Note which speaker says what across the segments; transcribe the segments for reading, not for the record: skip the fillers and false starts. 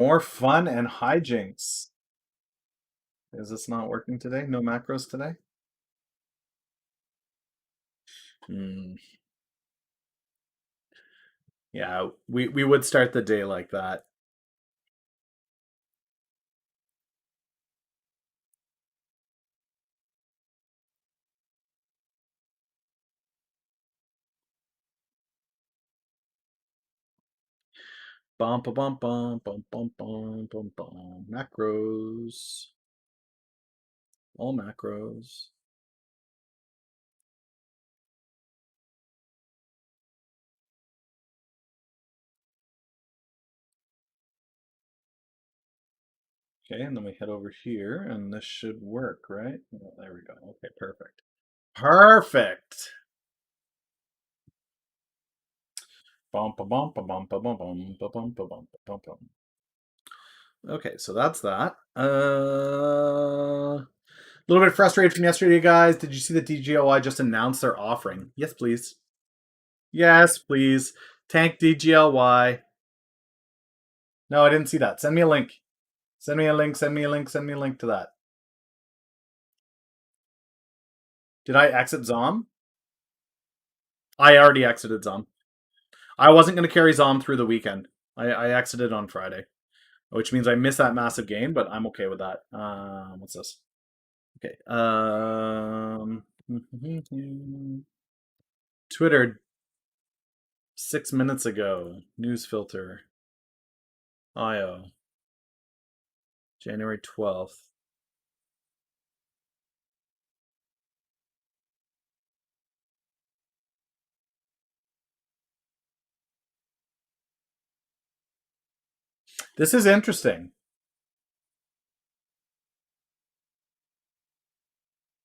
Speaker 1: More fun and hijinks. Is this not working today? No macros today? Yeah, we would start the day like that. Bum bum bum bum bum bum bum bum bum. Macros. All macros. Okay, and then we head over here, and this should work, right? Oh, there we go. Okay, perfect. Perfect. Bum bum bum bum bum bum bum bum bum bum bum bum. Okay, so that's that. A little bit frustrated from yesterday, guys. Did you see that DGLY just announced their offering? Yes, please. Yes, please. Tank DGLY. No, I didn't see that. Send me a link. Send me a link. Send me a link. Send me a link to that. Did I exit Zom? I already exited Zom. I wasn't going to carry Zom through the weekend. I exited on Friday, which means I missed that massive gain, but I'm okay with that. What's this? Okay. Twitter 6 minutes ago. News filter. IO. January 12th. This is interesting.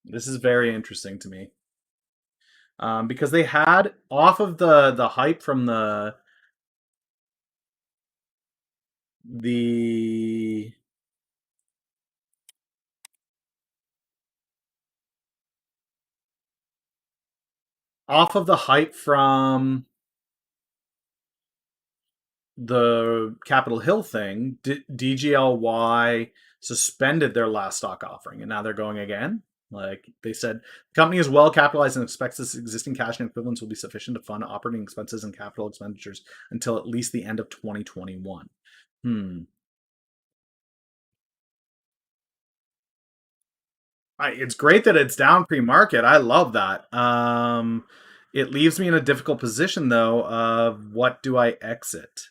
Speaker 1: This is very interesting to me. Because they had, off of the hype from the off of the hype from the Capitol Hill thing, DGLY suspended their last stock offering, and now they're going again. Like they said, the company is well capitalized and expects its existing cash and equivalents will be sufficient to fund operating expenses and capital expenditures until at least the end of 2021. It's great that it's down pre-market. I love that. It leaves me in a difficult position though of what do I exit?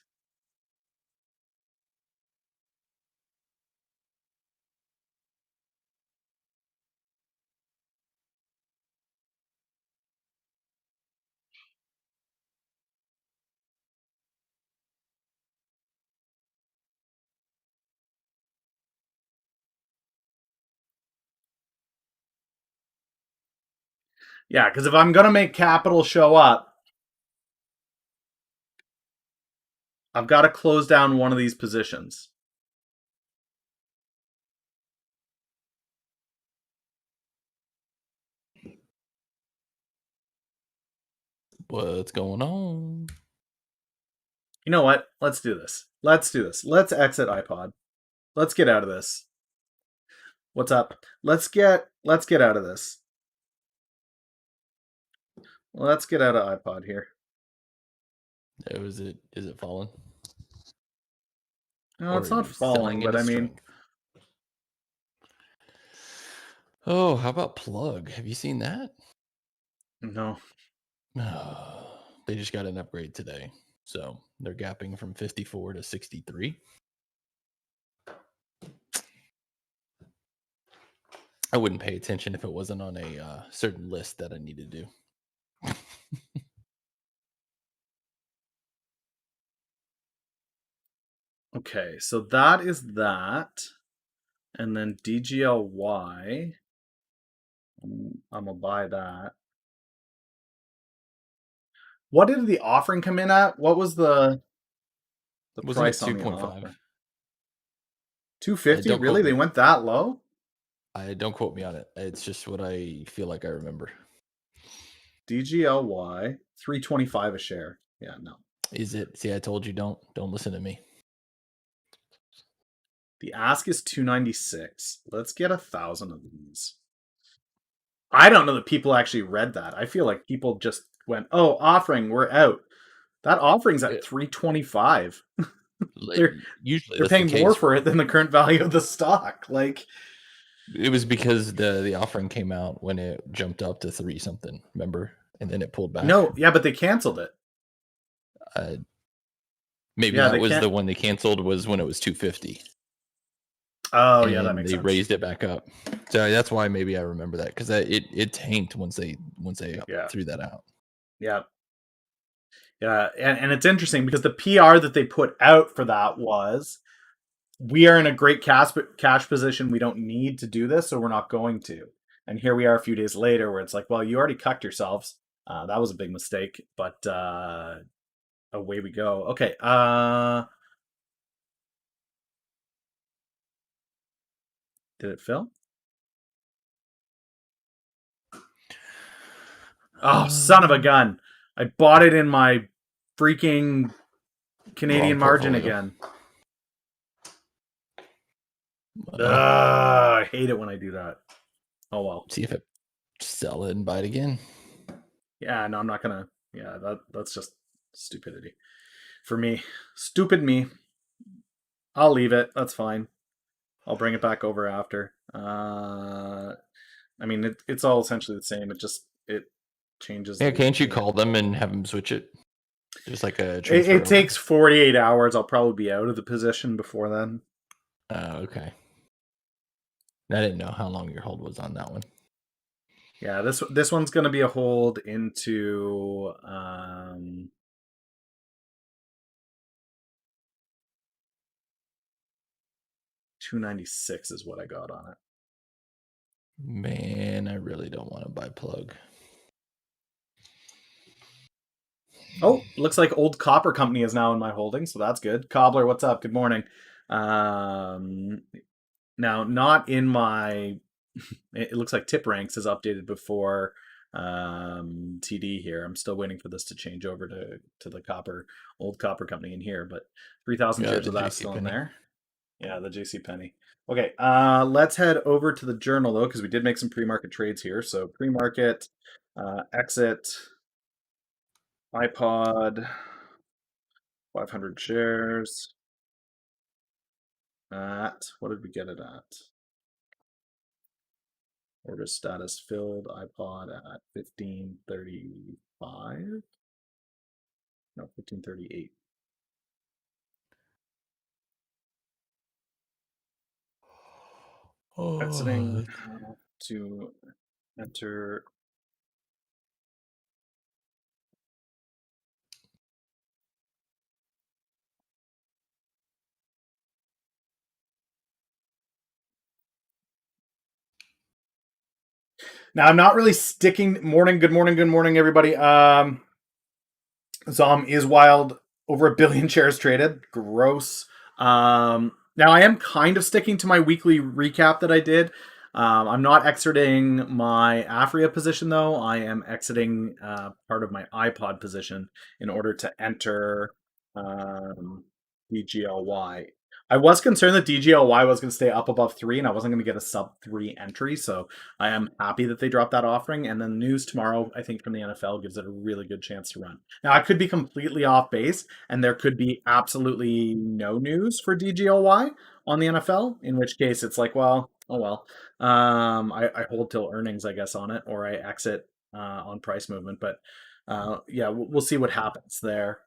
Speaker 1: Yeah, because if I'm gonna make capital show up, I've got to close down one of these positions.
Speaker 2: What's going on?
Speaker 1: You know what? Let's do this. Let's do this. Let's exit IPOD. Let's get out of this. What's up? Let's get out of this. Let's get out of iPod here.
Speaker 2: Is it falling?
Speaker 1: No, it's not falling, but I mean,
Speaker 2: oh, how about Plug? Have you seen that?
Speaker 1: No.
Speaker 2: They just got an upgrade today, so they're gapping from 54 to 63. I wouldn't pay attention if it wasn't on a certain list that I need to do.
Speaker 1: Okay, so that is that. And then DGLY. I'm going to buy that. What did the offering come in at? What was the price on the offer? 250? Really? They went that low?
Speaker 2: Don't quote me on it. It's just what I feel like I remember.
Speaker 1: DGLY, 325 a share. Yeah, no.
Speaker 2: Is it? See, I told you don't listen to me.
Speaker 1: The ask is 296. Let's get 1,000 of these. I don't know that people actually read that. I feel like people just went, "Oh, offering, we're out." That offering's at 325. they're
Speaker 2: Usually
Speaker 1: they're
Speaker 2: that's the
Speaker 1: paying more
Speaker 2: case.
Speaker 1: for it than the current value of the stock. Like,
Speaker 2: it was because the offering came out when it jumped up to 3 something, remember? And then it pulled back.
Speaker 1: no, yeah, but they canceled it.
Speaker 2: Maybe
Speaker 1: Yeah,
Speaker 2: that
Speaker 1: they
Speaker 2: was
Speaker 1: can't.
Speaker 2: the one they canceled was when it was 250.
Speaker 1: Oh,
Speaker 2: and
Speaker 1: yeah, that makes
Speaker 2: they
Speaker 1: sense.
Speaker 2: raised it back up. So that's why maybe I remember that, because it tanked once they
Speaker 1: Yeah.
Speaker 2: threw that out.
Speaker 1: Yeah. Yeah, and it's interesting because the PR that they put out for that was, we are in a great cash position. We don't need to do this, so we're not going to. And here we are a few days later where it's like, well, you already cucked yourselves. That was a big mistake, but away we go. Okay. Did it fill? Oh, son of a gun. I bought it in my freaking Canadian margin again. I hate it when I do that. Oh, well.
Speaker 2: See if it sell it and buy it again.
Speaker 1: Yeah, no, I'm not gonna. Yeah, that's just stupidity for me. Stupid me. I'll leave it. That's fine. I'll bring it back over after. I mean, it's all essentially the same. It changes.
Speaker 2: Yeah, can't you call them and have them switch it? Just like a transfer.
Speaker 1: It takes 48 hours. I'll probably be out of the position before then.
Speaker 2: Okay. I didn't know how long your hold was on that one.
Speaker 1: Yeah, this one's going to be a hold into 296 is what I got on it.
Speaker 2: Man, I really don't want to buy plug.
Speaker 1: Oh, looks like Old Copper Company is now in my holding, so that's good. Cobbler, what's up? Good morning. Now, not in my. It looks like Tip Ranks is updated before TD here. I'm still waiting for this to change over to the Old Copper Company in here, but 3,000 shares of that still in there. Yeah, the JC Penny. Okay, let's head over to the journal though, because we did make some pre-market trades here. So pre-market, exit, IPOD, 500 shares. At what did we get it at? Order status filled, iPod at 1535. No, 1538. Exiting to enter. Now I'm not really sticking. Good morning, everybody. Zom is wild. Over 1 billion shares traded. Gross. Now I am kind of sticking to my weekly recap that I did. I'm not exiting my Afria position though. I am exiting part of my iPod position in order to enter DGLY. I was concerned that DGLY was going to stay up above 3 and I wasn't going to get a sub 3 entry. So I am happy that they dropped that offering. And then news tomorrow, I think, from the NFL gives it a really good chance to run. Now, I could be completely off base and there could be absolutely no news for DGLY on the NFL, in which case it's like, well, oh well. I hold till earnings, I guess, on it, or I exit on price movement. But yeah, we'll see what happens there.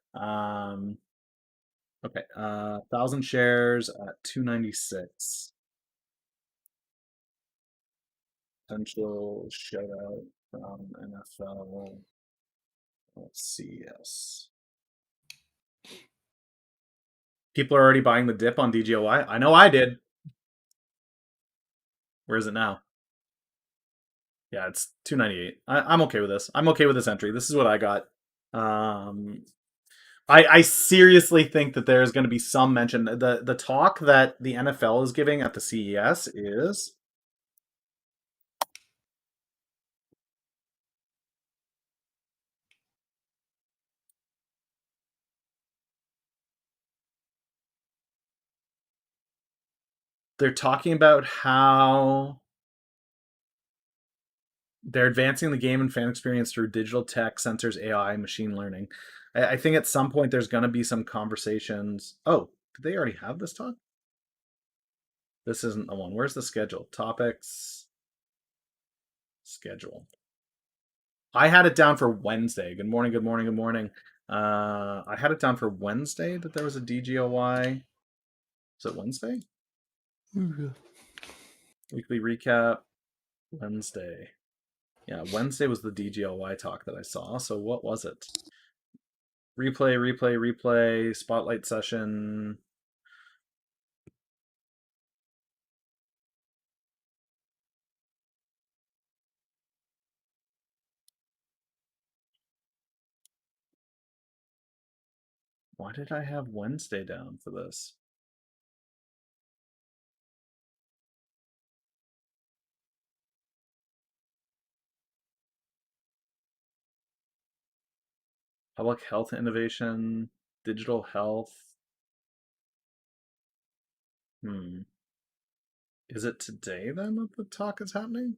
Speaker 1: Okay, 1,000 shares at 296. Potential shutout from NFL. Let's see, yes. People are already buying the dip on DGOY. I know I did. Where is it now? Yeah, it's 298. I'm okay with this. I'm okay with this entry. This is what I got. I seriously think that there is going to be some mention. The talk that the NFL is giving at the CES is they're talking about how they're advancing the game and fan experience through digital tech, sensors, AI, machine learning. I think at some point there's going to be some conversations. Oh, did they already have this talk? This isn't the one. Where's the schedule? Topics, schedule. I had it down for Wednesday. Good morning, good morning, good morning. I had it down for Wednesday that there was a DGOY. Was it Wednesday? Weekly recap, Wednesday. Yeah, Wednesday was the DGOY talk that I saw. So what was it? Replay, spotlight session. Why did I have Wednesday down for this? Public health innovation, digital health. Is it today then that the talk is happening?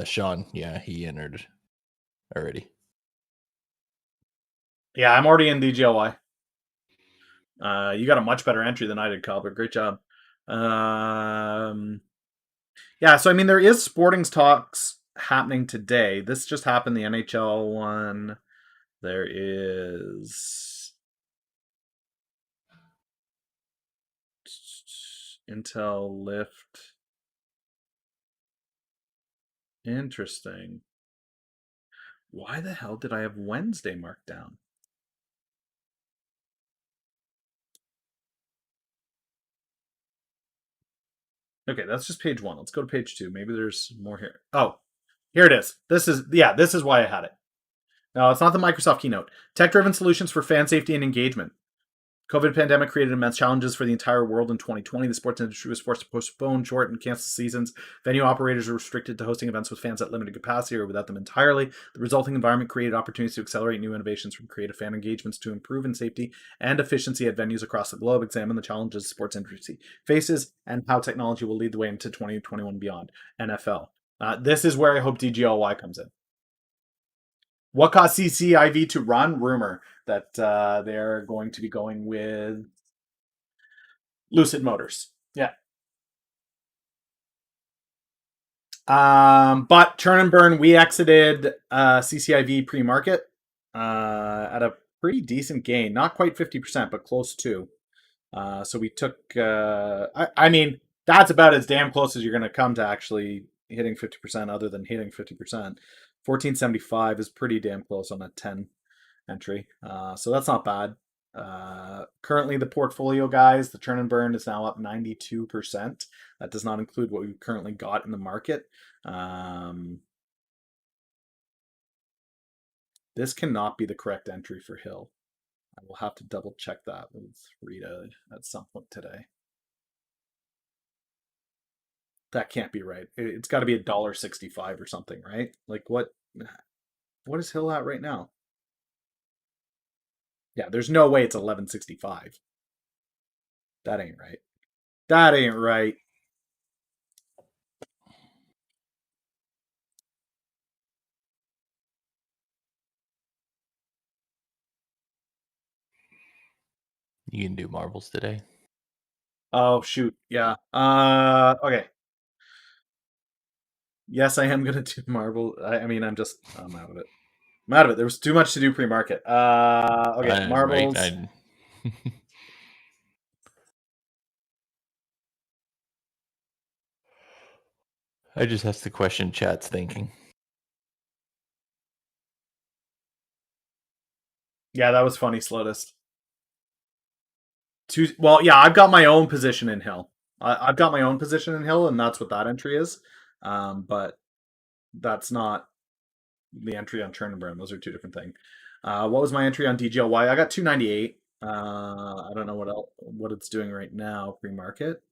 Speaker 2: Sean, yeah, he entered already.
Speaker 1: Yeah, I'm already in DGLY. You got a much better entry than I did, Calvert. Great job. Yeah, so I mean, there is sporting talks happening today. This just happened, the NHL one. There is Intel Lift. Interesting. Why the hell did I have Wednesday marked down? Okay, that's just page 1. Let's go to page 2. Maybe there's more here. Oh, here it is. This is why I had it. No, it's not the Microsoft keynote. Tech-driven solutions for fan safety and engagement. COVID pandemic created immense challenges for the entire world in 2020. The sports industry was forced to postpone, shorten, and cancel seasons. Venue operators were restricted to hosting events with fans at limited capacity or without them entirely. The resulting environment created opportunities to accelerate new innovations from creative fan engagements to improve in safety and efficiency at venues across the globe. Examine the challenges the sports industry faces and how technology will lead the way into 2021 and beyond. NFL. This is where I hope DGLY comes in. What caused CCIV to run? Rumor that they're going to be going with Lucid Motors. Yeah. But churn and burn, we exited CCIV pre-market at a pretty decent gain. Not quite 50%, but close to. So we took, I mean, that's about as damn close as you're going to come to actually hitting 50% other than hitting 50%. 1475 is pretty damn close on that 10 entry. So that's not bad. Currently, the portfolio, guys, the churn and burn is now up 92%. That does not include what we've currently got in the market. This cannot be the correct entry for Hill. I will have to double check that with Rita at some point today. That can't be right. It's got to be $1.65 or something, right? Like what is Hill at right now? Yeah, there's no way it's 11.65. That ain't right. That ain't right.
Speaker 2: You can do marbles today.
Speaker 1: Oh shoot, yeah. Okay. Yes, I am gonna do marble. I mean, I'm out of it. I'm out of it. There was too much to do pre-market. Okay, marbles.
Speaker 2: Right? I just asked the question chat's thinking.
Speaker 1: Yeah, that was funny, Slotist. Well, yeah, I've got my own position in Hill. I've got my own position in Hill, and that's what that entry is. But that's not the entry on Churn and Burn. Those are two different things. What was my entry on DGLY? I got 298. I don't know what it's doing right now pre-market.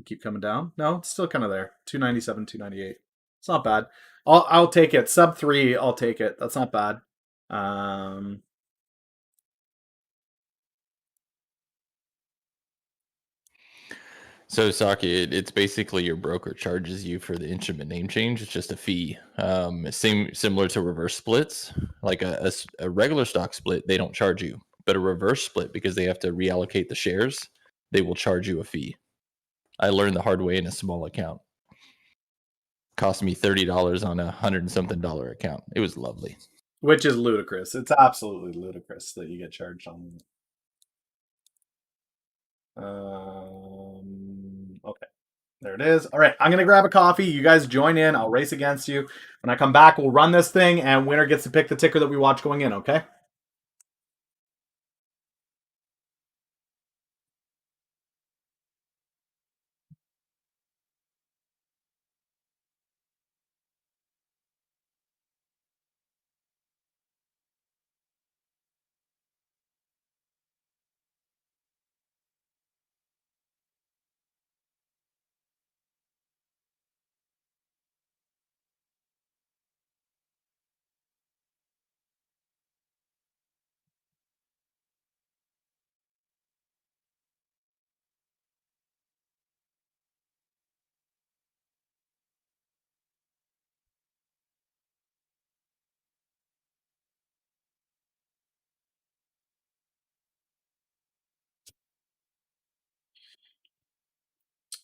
Speaker 1: Keep coming down. No, it's still kind of there. 297, 298. It's not bad. I'll take it. Sub 3, I'll take it. That's not bad.
Speaker 2: So Saki, it's basically your broker charges you for the instrument name change. It's just a fee. Similar to reverse splits. Like a regular stock split, they don't charge you. But a reverse split, because they have to reallocate the shares, they will charge you a fee. I learned the hard way in a small account. Cost me $30 on a $100-something account. It was lovely.
Speaker 1: Which is ludicrous. It's absolutely ludicrous that you get charged on. Okay. There it is. All right, I'm going to grab a coffee. You guys join in. I'll race against you. When I come back, we'll run this thing, and winner gets to pick the ticker that we watch going in, okay?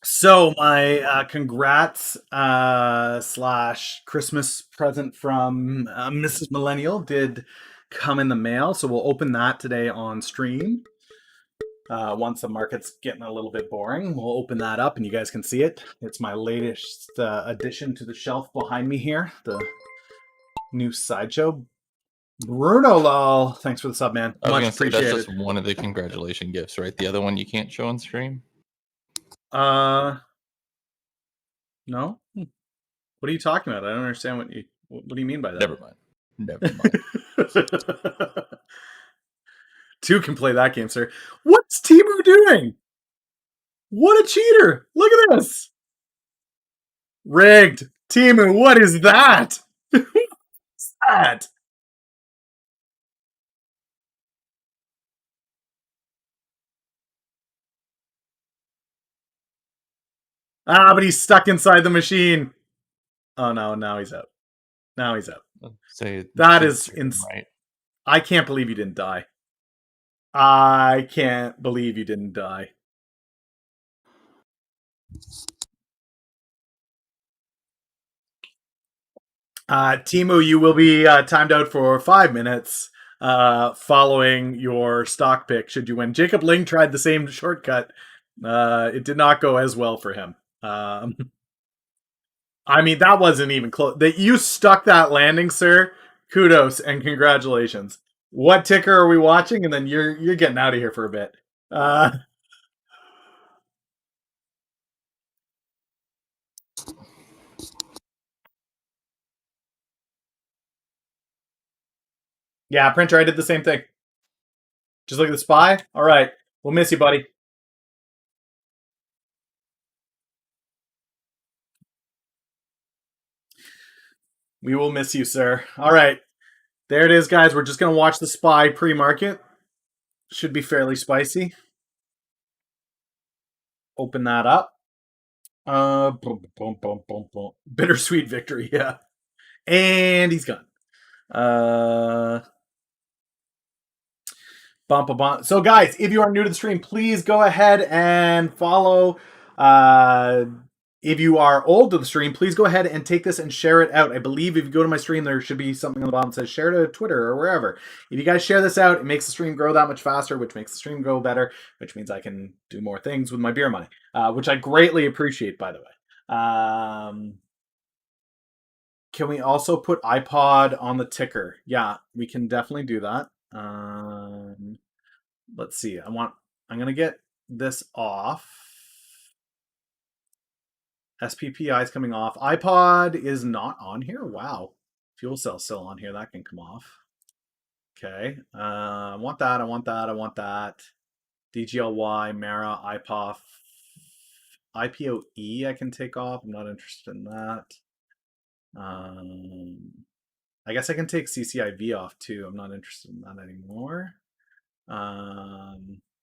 Speaker 1: So my congrats slash Christmas present from Mrs. Millennial did come in the mail. So we'll open that today on stream. Once the market's getting a little bit boring, we'll open that up and you guys can see it. It's my latest addition to the shelf behind me here. The new sideshow. Bruno Lol, thanks for the sub, man.
Speaker 2: I was
Speaker 1: Much
Speaker 2: gonna say
Speaker 1: appreciated.
Speaker 2: that's just one of the congratulation gifts, right? The other one you can't show on stream.
Speaker 1: No. What are you talking about? I don't understand what do you mean by that?
Speaker 2: Never mind. Never mind.
Speaker 1: Two can play that game, sir. What's Timu doing? What a cheater! Look at this. Rigged. Timu, what is that? What's that? Ah, but he's stuck inside the machine. Oh no, now he's out. Now he's out.
Speaker 2: Say
Speaker 1: That is
Speaker 2: right.
Speaker 1: I can't believe you didn't die. I can't believe you didn't die. Timu, you will be timed out for 5 minutes following your stock pick should you win. Jacob Ling tried the same shortcut. It did not go as well for him. I mean, that wasn't even close. That you stuck that landing, sir. Kudos and congratulations. What ticker are we watching? And then you're getting out of here for a bit. Yeah, printer, I did the same thing. Just look at the spy. All right, we'll miss you, buddy. We will miss you, sir. All right, there it is, guys. We're just gonna watch the spy pre-market. Should be fairly spicy. Open that up. Boom, boom, boom, boom, boom. Bittersweet victory, yeah. And he's gone. Bump a bump. So, guys, if you are new to the stream, please go ahead and follow. If you are old to the stream, please go ahead and take this and share it out. I believe if you go to my stream, there should be something on the bottom that says share to Twitter or wherever. If you guys share this out, it makes the stream grow that much faster, which makes the stream grow better, which means I can do more things with my beer money, which I greatly appreciate, by the way. Can we also put IPOD on the ticker? Yeah, we can definitely do that. Let's see. I'm going to get this off. SPPI is coming off. iPod is not on here. Wow. Fuel cell still on here. That can come off. Okay. I want that. I want that. I want that. DGLY, Mara, IPOF, IPOE I can take off. I'm not interested in that. I guess I can take CCIV off too. I'm not interested in that anymore.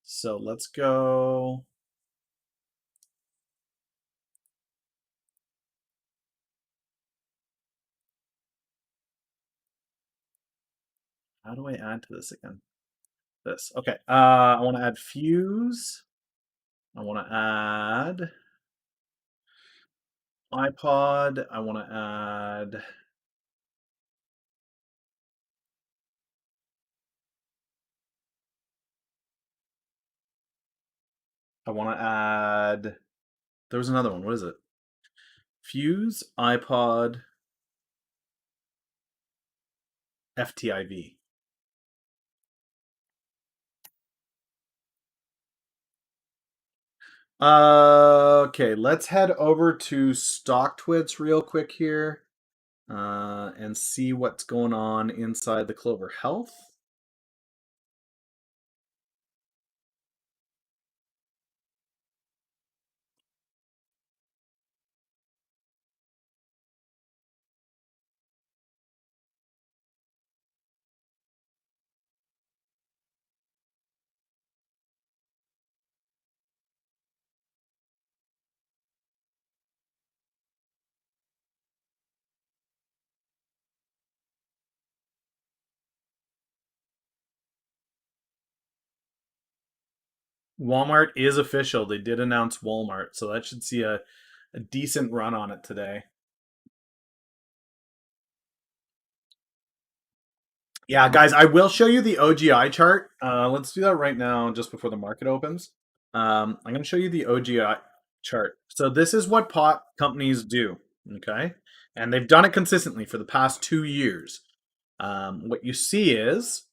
Speaker 1: So let's go. How do I add to this again? This. Okay. I want to add Fuse. I want to add iPod. I want to add. I want to add. There was another one. What is it? Fuse, iPod, FTIV. Okay, let's head over to StockTwits real quick here and see what's going on inside the Clover Health. Walmart is official. They did announce Walmart, so that should see a decent run on it today. Yeah, guys, I will show you the OGI chart. Let's do that right now, just before the market opens. I'm going to show you the OGI chart. So this is what pot companies do, okay? And they've done it consistently for the past 2 years. What you see is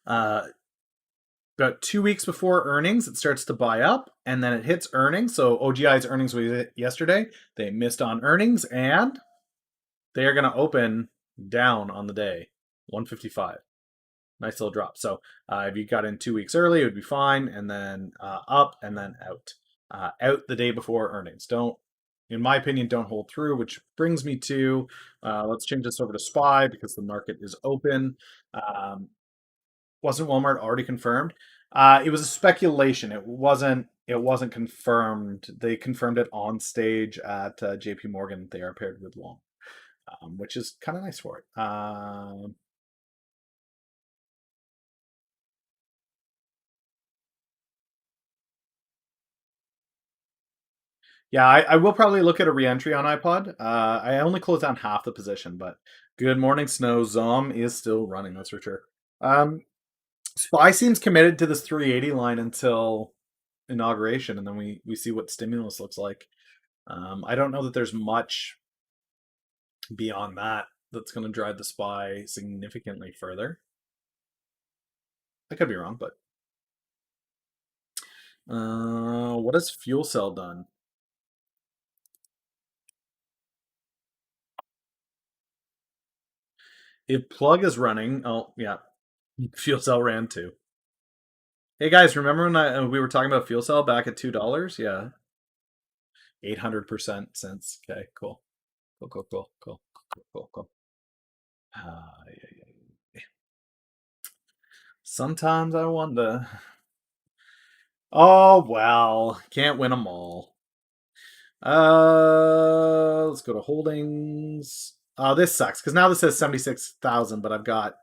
Speaker 1: about 2 weeks before earnings, it starts to buy up, and then it hits earnings. So OGI's earnings was yesterday. They missed on earnings, and they are going to open down on the day, 155. Nice little drop. So if you got in 2 weeks early, it would be fine, and then up and then out. Out the day before earnings. Don't, in my opinion, don't hold through, which brings me to, let's change this over to SPY because the market is open. Wasn't Walmart already confirmed? It was a speculation. It wasn't. It wasn't confirmed. They confirmed it on stage at J.P. Morgan. They are paired with Walmart, which is kind of nice for it. Yeah, I will probably look at a reentry on iPod. I only closed down half the position, but good morning, Snow. Zom is still running, that's for sure. Spy seems committed to this 380 line until inauguration, and then we see what stimulus looks like. I don't know that there's much beyond that that's going to drive the Spy significantly further. I could be wrong, but what has Fuel Cell done? If Plug is running, oh yeah, Fuel Cell ran too. Hey guys, remember when we were talking about Fuel Cell back at $2? Yeah, 800% since. Okay, cool, cool, cool, cool, cool, cool, cool, cool. Yeah. Sometimes I wonder. Oh well, can't win them all. Let's go to holdings. Oh, this sucks because now this says 76,000, but I've got.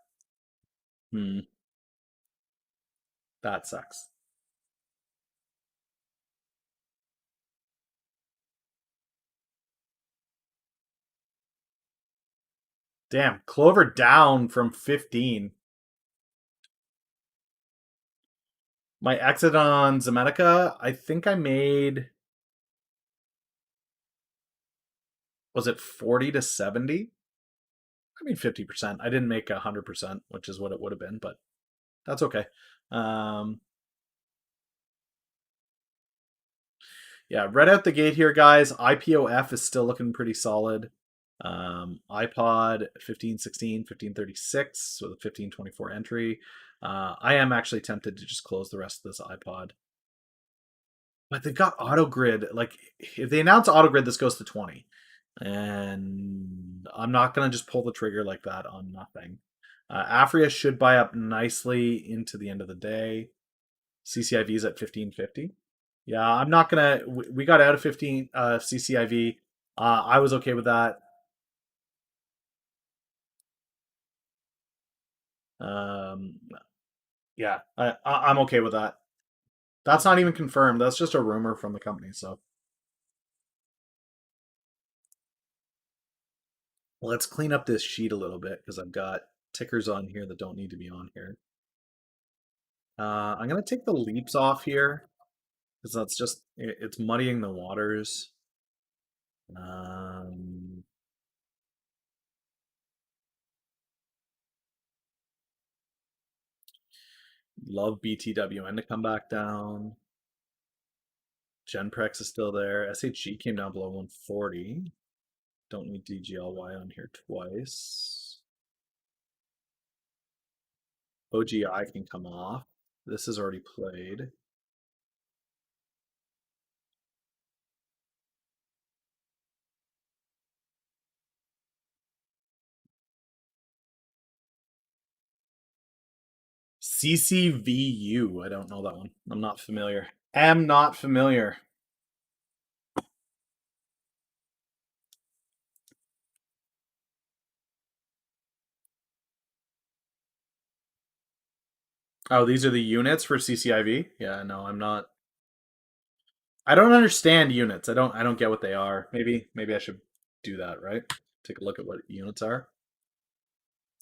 Speaker 1: That sucks. Damn, Clover down from 15. My exit on Zemetica, I think I made. Was it 40 to 70? I mean 50%. I didn't make 100%, which is what it would have been, but that's okay. Yeah, right out the gate here, guys. IPOF is still looking pretty solid. iPod 1516, 1536 with a 1524 entry. I am actually tempted to just close the rest of this iPod. But they've got AutoGrid. Like, if they announce AutoGrid, this goes to 20. And I'm not going to just pull the trigger like that on nothing. Afria should buy up nicely into the end of the day. CCIV is at 1550. Yeah, I'm not going to. We got out of 15 CCIV. I was okay with that. Um, yeah, I'm okay with that. That's not even confirmed. That's just a rumor from the company. So let's clean up this sheet a little bit because I've got tickers on here that don't need to be on here. I'm going to take the leaps off here because that's just, it's muddying the waters. Um, love BTWN to come back down. Genprex is still there. SHG came down below 140. Don't need DGLY on here twice. OGI can come off. This is already played. CCVU. I don't know that one. I'm not familiar. Am not familiar. Oh, these are the units for CCIV? Yeah, no, I'm not. I don't understand units. I don't get what they are. Maybe I should do that, right? Take a look at what units are.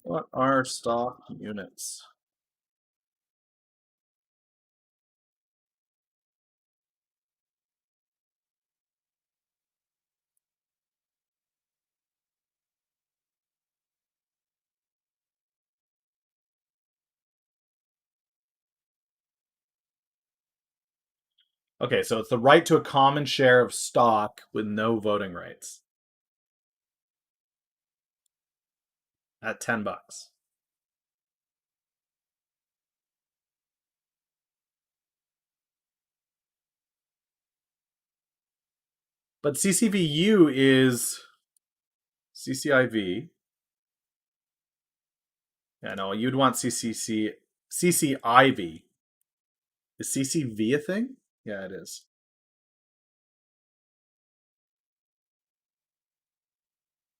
Speaker 1: What are stock units? Okay, so it's the right to a common share of stock with no voting rights at $10. But CCVU is CCIV. Yeah, no, you'd want CCIV. Is CCV a thing? Yeah, it is.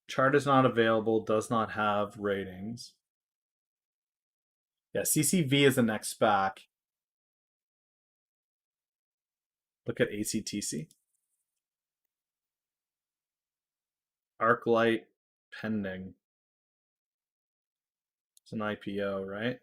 Speaker 1: Chart is not available, does not have ratings. Yeah, CCV is the next spec. Look at ACTC. Arclight pending. It's an IPO, right?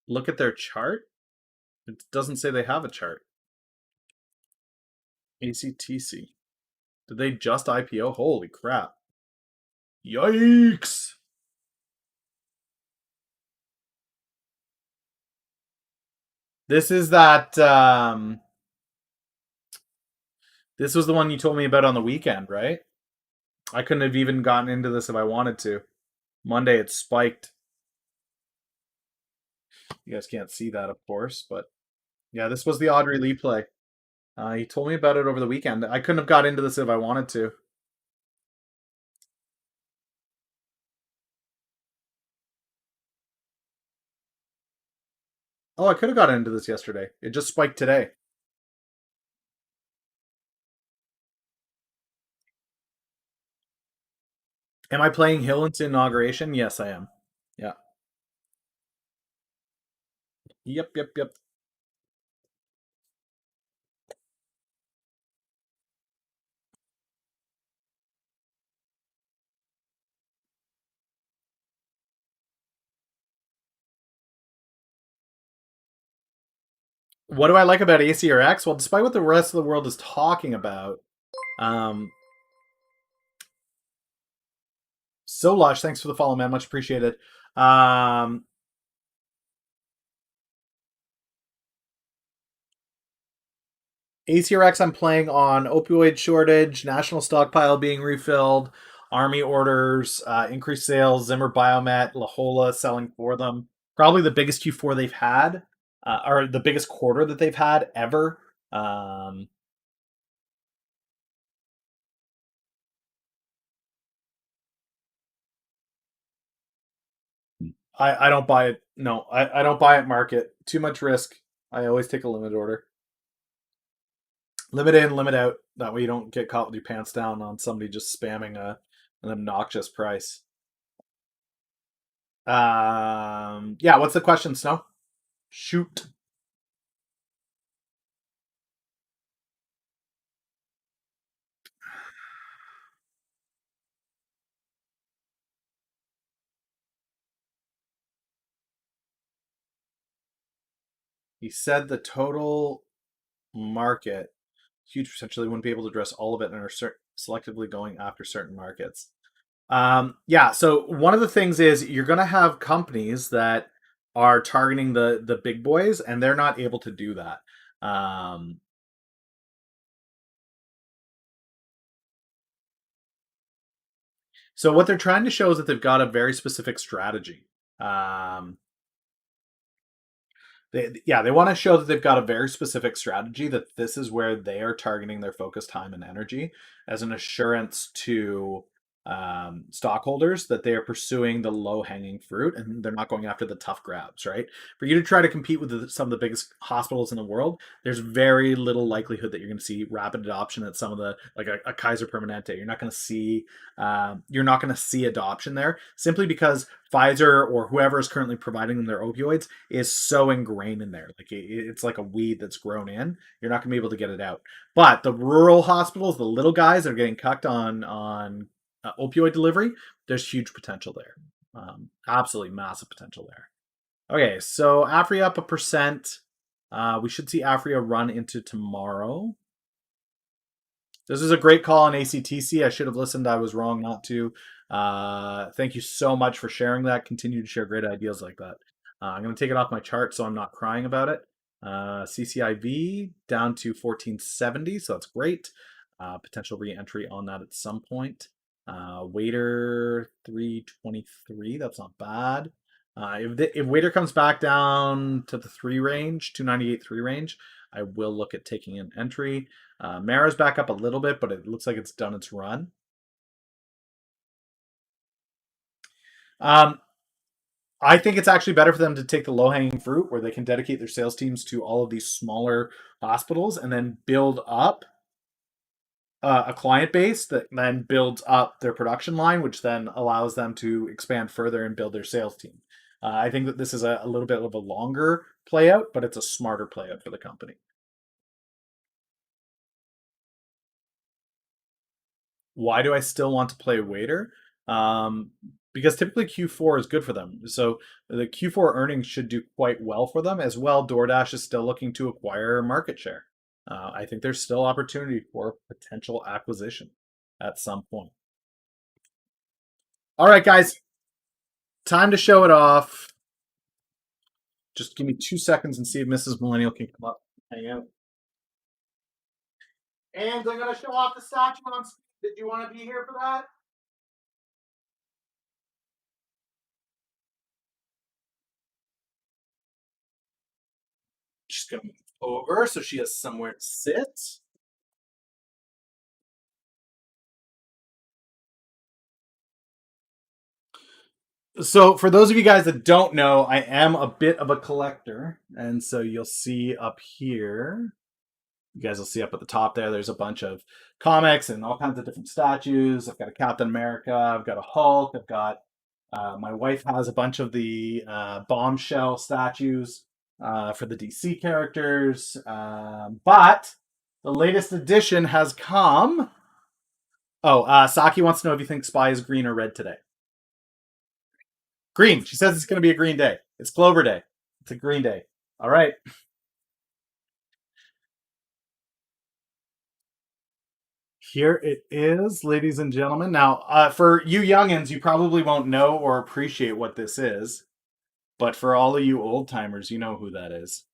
Speaker 1: Look at their chart. It doesn't say they have a chart. ACTC. Did they just IPO? Holy crap. Yikes! This is that. This was the one you told me about on the weekend, right? I couldn't have even gotten into this if I wanted to. Monday it spiked. You guys can't see that, of course, but yeah, this was the Audrey Lee play. He told me about it over the weekend. I couldn't have got into this if I wanted to. Oh, I could have gotten into this yesterday. It just spiked today. Am I playing Hill into inauguration? Yes, I am. Yeah. Yep. What do I like about ACRX? Well, despite what the rest of the world is talking about, um, so Lush, thanks for the follow, man. Much appreciated. Um, ACRX, I'm playing on opioid shortage, national stockpile being refilled, army orders, increased sales, Zimmer Biomet, La Jolla selling for them. Probably the biggest Q4 they've had, or the biggest quarter that they've had ever. I don't buy it. No, I don't buy it market. Too much risk. I always take a limit order. Limit in, limit out. That way you don't get caught with your pants down on somebody just spamming an obnoxious price. Yeah, what's the question, Snow? Shoot. He said the total market, huge potentially, wouldn't be able to address all of it and are selectively going after certain markets. Yeah, so one of the things is you're going to have companies that are targeting the big boys, and they're not able to do that. Um, so what they're trying to show is that they've got a very specific strategy. Um, they want to show that they've got a very specific strategy, that this is where they are targeting their focus, time, and energy as an assurance to stockholders that they are pursuing the low hanging fruit and they're not going after the tough grabs, right? For you to try to compete with some of the biggest hospitals in the world, there's very little likelihood that you're going to see rapid adoption at some of the, like a Kaiser Permanente. You're not going to see adoption there simply because Pfizer or whoever is currently providing them their opioids is so ingrained in there. Like it's like a weed that's grown in. You're not going to be able to get it out. But the rural hospitals, the little guys that are getting cucked on opioid delivery, there's huge potential there. Absolutely massive potential there. Okay, so Afria up 1%. We should see Afria run into tomorrow. This is a great call on ACTC. I should have listened. I was wrong not to. Thank you so much for sharing that. Continue to share great ideas like that. I'm going to take it off my chart so I'm not crying about it. CCIV down to 1470, so that's great. Potential re-entry on that at some point. Waiter 323, that's not bad. If Waiter comes back down to the 3 range, 298 3 range, I will look at taking an entry. Mara's back up a little bit, but it looks like it's done its run. I think it's actually better for them to take the low-hanging fruit where they can dedicate their sales teams to all of these smaller hospitals and then build up a client base that then builds up their production line, which then allows them to expand further and build their sales team. I think that this is a little bit of a longer play out, but it's a smarter play out for the company. Why do I still want to play Waiter? Um, because typically Q4 is good for them. So the Q4 earnings should do quite well for them as well. DoorDash is still looking to acquire market share. I think there's still opportunity for potential acquisition at some point. All right, guys, time to show it off. Just give me 2 seconds and see if Mrs. Millennial can come up and hang out. And I'm going to show off the statue on screen. Did you want to be here for that? She's going to move over so she has somewhere to sit. So, for those of you guys that don't know, I am a bit of a collector. And so you'll see up here, you guys will see up at the top there, there's a bunch of comics and all kinds of different statues. I've got a Captain America, I've got a Hulk, I've got my wife has a bunch of the bombshell statues for the DC characters. But the latest edition has come. Oh, Saki wants to know if you think Spy is green or red today. Green. She says it's going to be a green day. It's Clover Day. It's a green day. All right. Here it is, ladies and gentlemen. Now, for you youngins, you probably won't know or appreciate what this is. But for all of you old timers, you know who that is.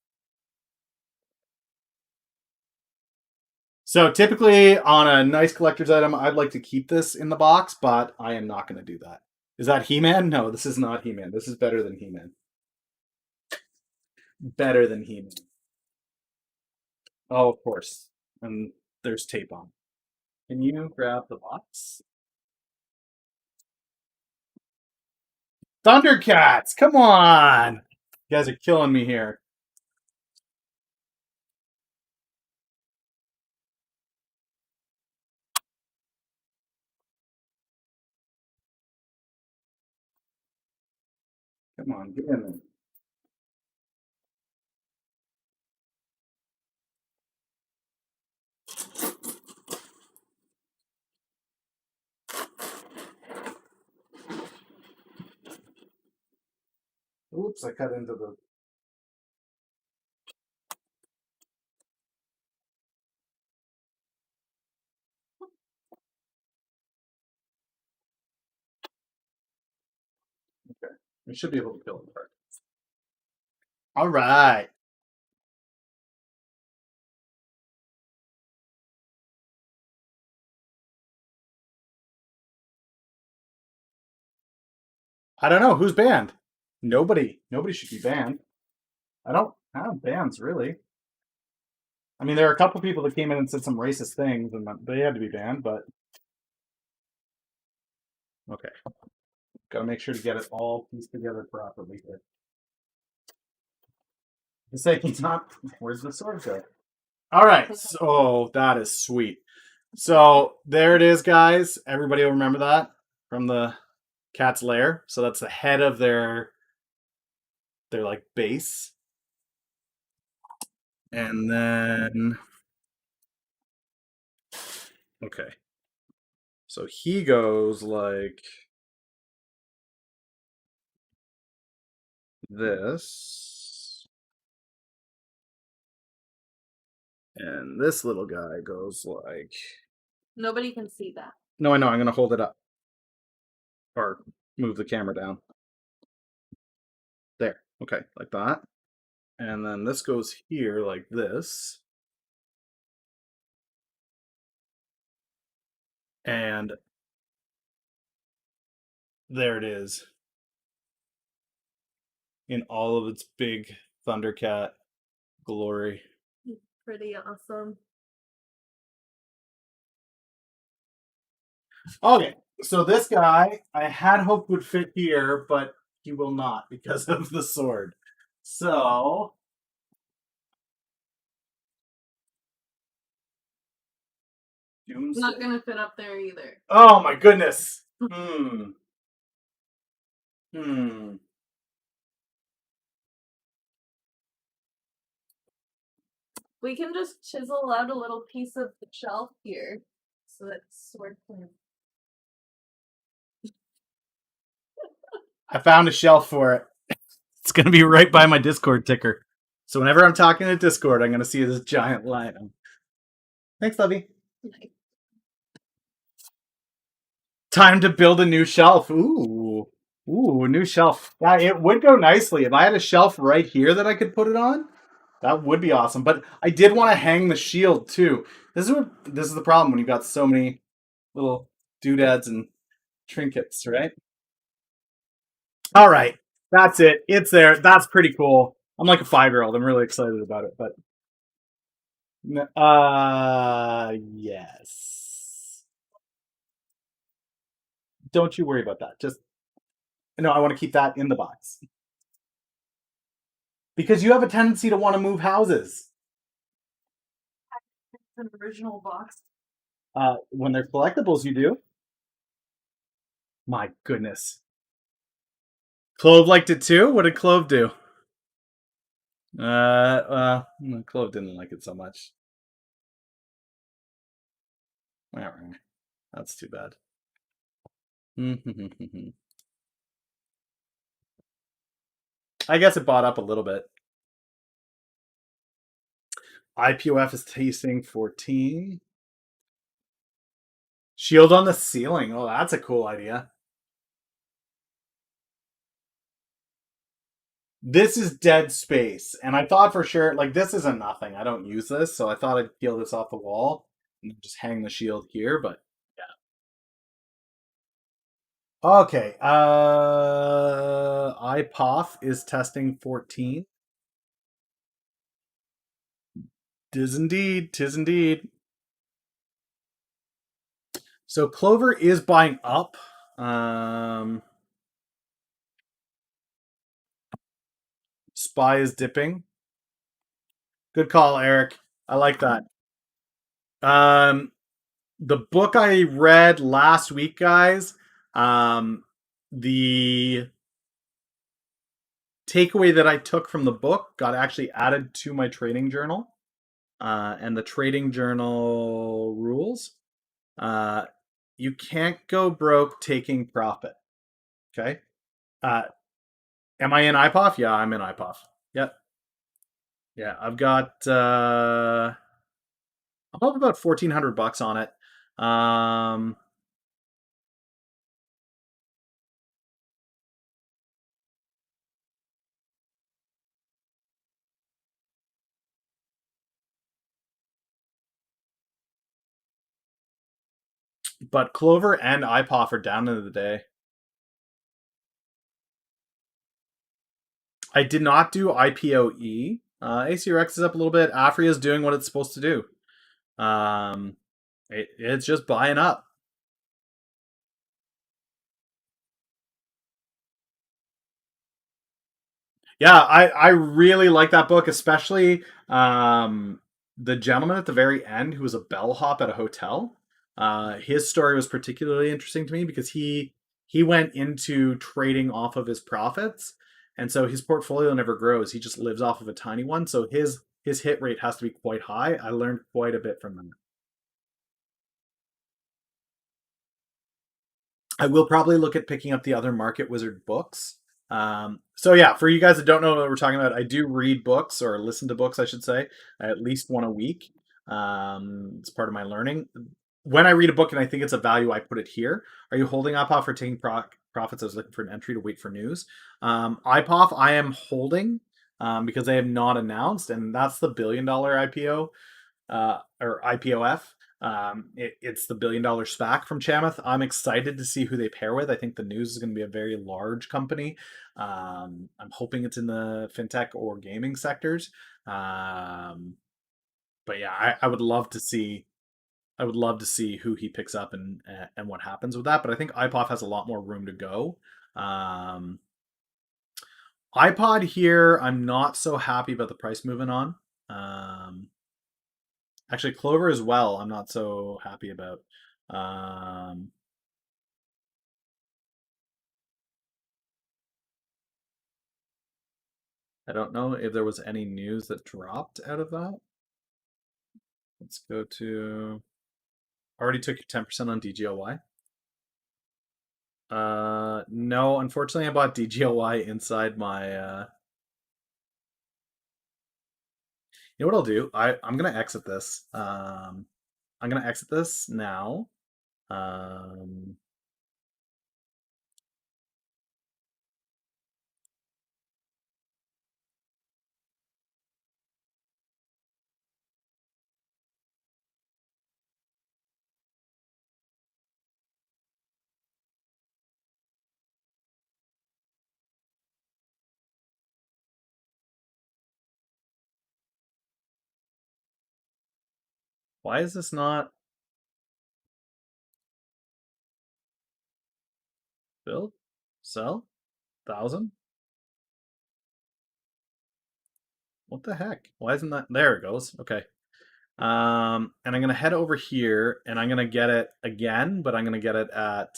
Speaker 1: So typically on a nice collector's item, I'd like to keep this in the box, but I am not going to do that. Is that He-Man? No, this is not He-Man. This is better than He-Man. Better than He-Man. Oh, of course. And there's tape on. Can you grab the box? Thundercats! Come on! You guys are killing me here. Come on, get in there. Oops, I cut into the... Okay. We should be able to kill it apart. All right. I don't know. Who's banned? Nobody. Nobody should be banned. I don't have bans, really. I mean, there are a couple people that came in and said some racist things, and they had to be banned, but... Okay. Gotta make sure to get it all pieced together properly here. The second's not... Where's the sword go? All right. So that is sweet. So there it is, guys. Everybody will remember that from the cat's lair. So that's the head of their like base. And then okay. So he goes like this. And this little guy goes like...
Speaker 3: Nobody can see that.
Speaker 1: No, I know. I'm going to hold it up. Or move the camera down. There. Okay, like that. And then this goes here like this. And there it is. In all of its big Thundercat glory.
Speaker 3: Pretty awesome.
Speaker 1: Okay, so this guy I had hoped would fit here, but he will not because of the sword. So
Speaker 3: It's not gonna fit up there either.
Speaker 1: Oh my goodness.
Speaker 3: We can just chisel out a little piece of the shelf here so that sword can...
Speaker 1: I found a shelf for it. It's going to be right by my Discord ticker. So whenever I'm talking to Discord, I'm going to see this giant line. Thanks, Lovey.
Speaker 3: Nice.
Speaker 1: Time to build a new shelf. Ooh, a new shelf. Yeah, it would go nicely. If I had a shelf right here that I could put it on, that would be awesome. But I did want to hang the shield too. This is the problem when you've got so many little doodads and trinkets, right? All right, that's it. It's there. That's pretty cool. I'm like a 5-year-old. I'm really excited about it. But yes. Don't you worry about that. Just no. I want to keep that in the box because you have a tendency to want to move houses.
Speaker 3: It's an original box.
Speaker 1: When they're collectibles, you do. My goodness. CLOV liked it too? What did CLOV do? CLOV didn't like it so much. That's too bad. I guess it bought up a little bit. IPOF is tasting 14. Shield on the ceiling. Oh, that's a cool idea. This is dead space. And I thought for sure, like, this is a nothing. I don't use this, so I thought I'd peel this off the wall. just hang the shield here, but yeah. Okay. IPOF is testing 14. Tis indeed. Tis indeed. So Clover is buying up. Spy is dipping. Good call, Eric. I like that. The book I read last week, guys, the takeaway that I took from the book got actually added to my trading journal. And the trading journal rules. You can't go broke taking profit. Okay. Am I in IPOF? Yeah, I'm in IPOF. Yep. Yeah, I've got I'm up about $1,400 on it. But Clover and IPOF are down into the day. I did not do IPOE. ACRX is up a little bit. Afria is doing what it's supposed to do. It's just buying up. Yeah, I really like that book, especially the gentleman at the very end who was a bellhop at a hotel. His story was particularly interesting to me because he went into trading off of his profits, and so his portfolio never grows. He just lives off of a tiny one, so his hit rate has to be quite high. I learned quite a bit from that. I will probably look at picking up the other Market Wizard books. So yeah, for you guys that don't know what we're talking about, I do read books or listen to books, I should say, at least one a week. It's part of my learning. When I read a book and I think it's a value, I put it here. Are you holding IPOF or taking profits? I was looking for an entry to wait for news. IPOF, I am holding because they have not announced, and that's the $1 billion IPO or IPOF. It's the $1 billion SPAC from Chamath. I'm excited to see who they pair with. I think the news is going to be a very large company. I'm hoping it's in the fintech or gaming sectors. But yeah, I would love to see. I would love to see who he picks up and what happens with that. But I think IPOF has a lot more room to go. iPod here, I'm not so happy about the price moving on. Actually, Clover as well, I'm not so happy about. I don't know if there was any news that dropped out of that. Let's go to. Already took your 10% on DGLY. No, unfortunately, I bought DGLY inside my. You know what I'll do? I'm gonna exit this. I'm gonna exit this now. Why is this not build? Sell? 1,000? What the heck? Why isn't that? There it goes. Okay. And I'm gonna head over here, and I'm gonna get it again, but I'm gonna get it at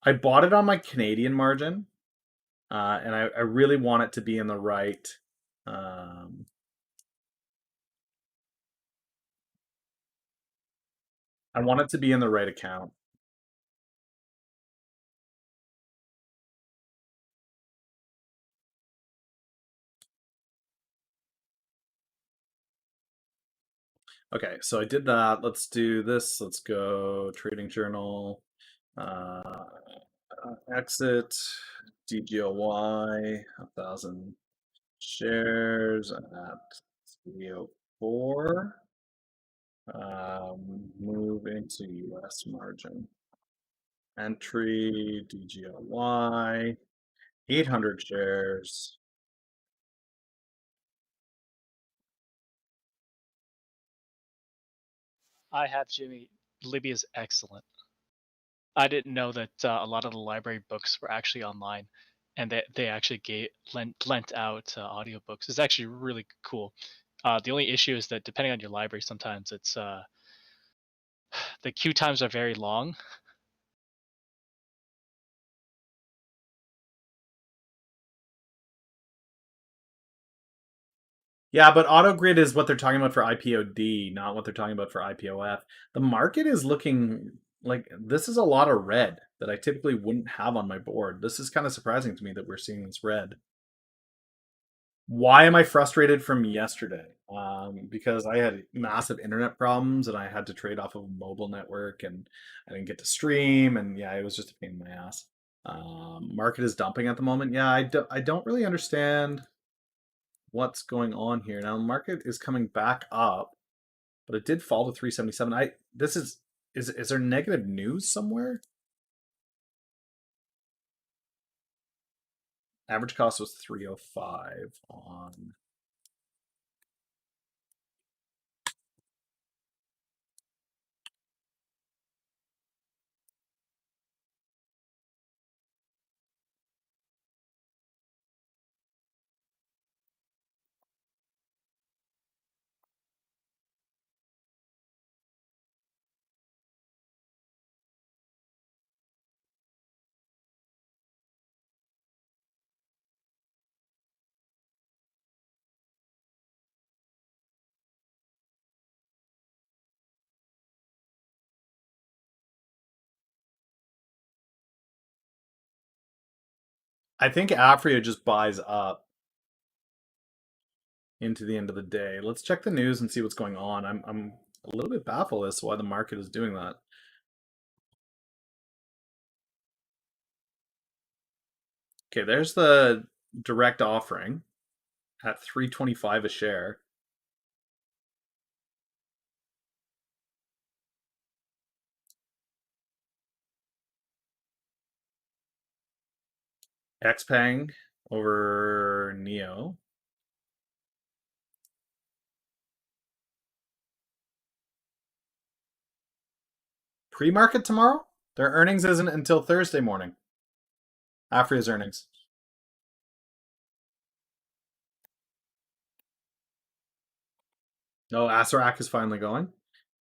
Speaker 1: I bought it on my Canadian margin, and I really want it to be in the right. I want it to be in the right account. Okay, so I did that. Let's do this. Let's go trading journal, exit, DGLY, 1,000. Shares at 304. Move into US margin. Entry DGLY. 800 shares.
Speaker 4: I have Jimmy. Libby is excellent. I didn't know that a lot of the library books were actually online, and they actually lent out audiobooks. It's actually really cool. The only issue is that depending on your library, sometimes it's the queue times are very long.
Speaker 1: Yeah, but AutoGrid is what they're talking about for IPOD, not what they're talking about for IPOF. The market is looking like this is a lot of red that I typically wouldn't have on my board. This is kind of surprising to me that we're seeing this red. Why am I frustrated from yesterday? Because I had massive internet problems and I had to trade off of a mobile network and I didn't get to stream, and yeah, it was just a pain in my ass. Market is dumping at the moment. Yeah, I don't really understand what's going on here. Now the market is coming back up, but it did fall to 377. This is there negative news somewhere? Average cost was 305 on I think Afria just buys up into the end of the day. Let's check the news and see what's going on. I'm a little bit baffled as to why the market is doing that. Okay, there's the direct offering at 325 a share. Xpeng over Neo. Pre-market tomorrow? Their earnings isn't until Thursday morning. Afria's earnings. No, Asarak is finally going.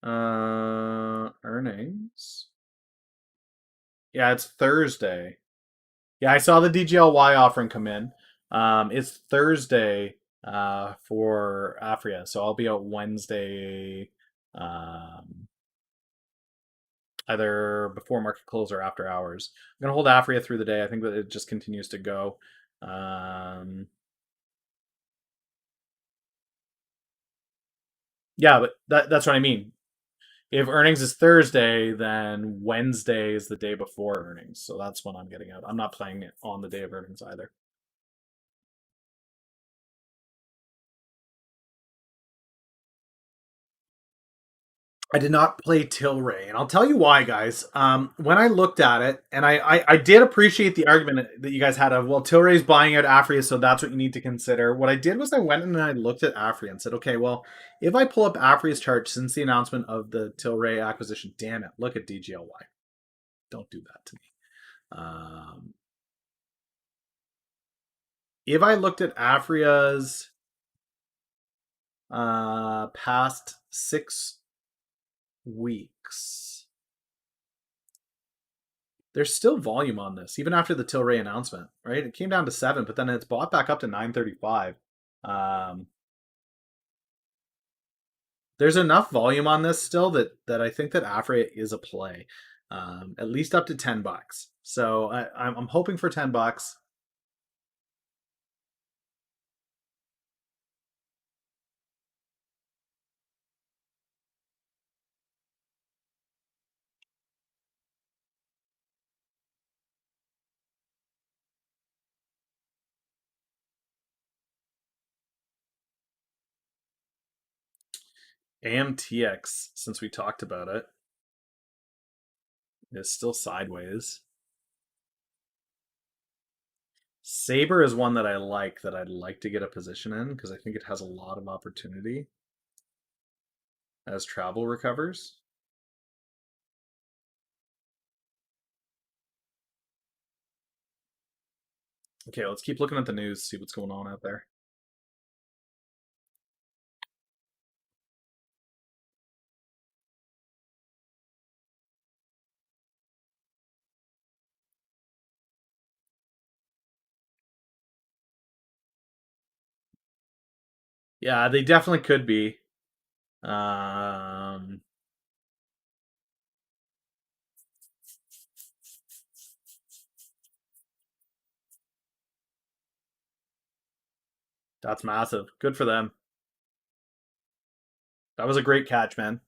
Speaker 1: Earnings. Yeah, it's Thursday. Yeah, I saw the DGLY offering come in. It's Thursday for Afria, so I'll be out Wednesday, either before market close or after hours. I'm gonna hold Afria through the day. I think that it just continues to go. Yeah, but that's what I mean. If earnings is Thursday, then Wednesday is the day before earnings. So that's when I'm getting out. I'm not playing it on the day of earnings either. I did not play Tilray, and I'll tell you why, guys. When I looked at it, and I did appreciate the argument that you guys had of, well, Tilray's buying out Afria, so that's what you need to consider. What I did was I went and I looked at Afria and said, okay, well, if I pull up Afria's chart since the announcement of the Tilray acquisition, damn it, look at DGLY. Don't do that to me. If I looked at Afria's past 6 weeks, there's still volume on this, even after the Tilray announcement, right? It came down to 7, but then it's bought back up to 935. There's enough volume on this still that I think that Afria is a play, at least up to $10. So I'm hoping for $10. Amtx, since we talked about it, is still sideways. Sabre is one that I like, that I'd like to get a position in because I think it has a lot of opportunity as travel recovers. Okay, let's keep looking at the news, see what's going on out there. Yeah, they definitely could be. That's massive. Good for them. That was a great catch, man.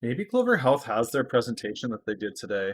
Speaker 1: Maybe Clover Health has their presentation that they did today.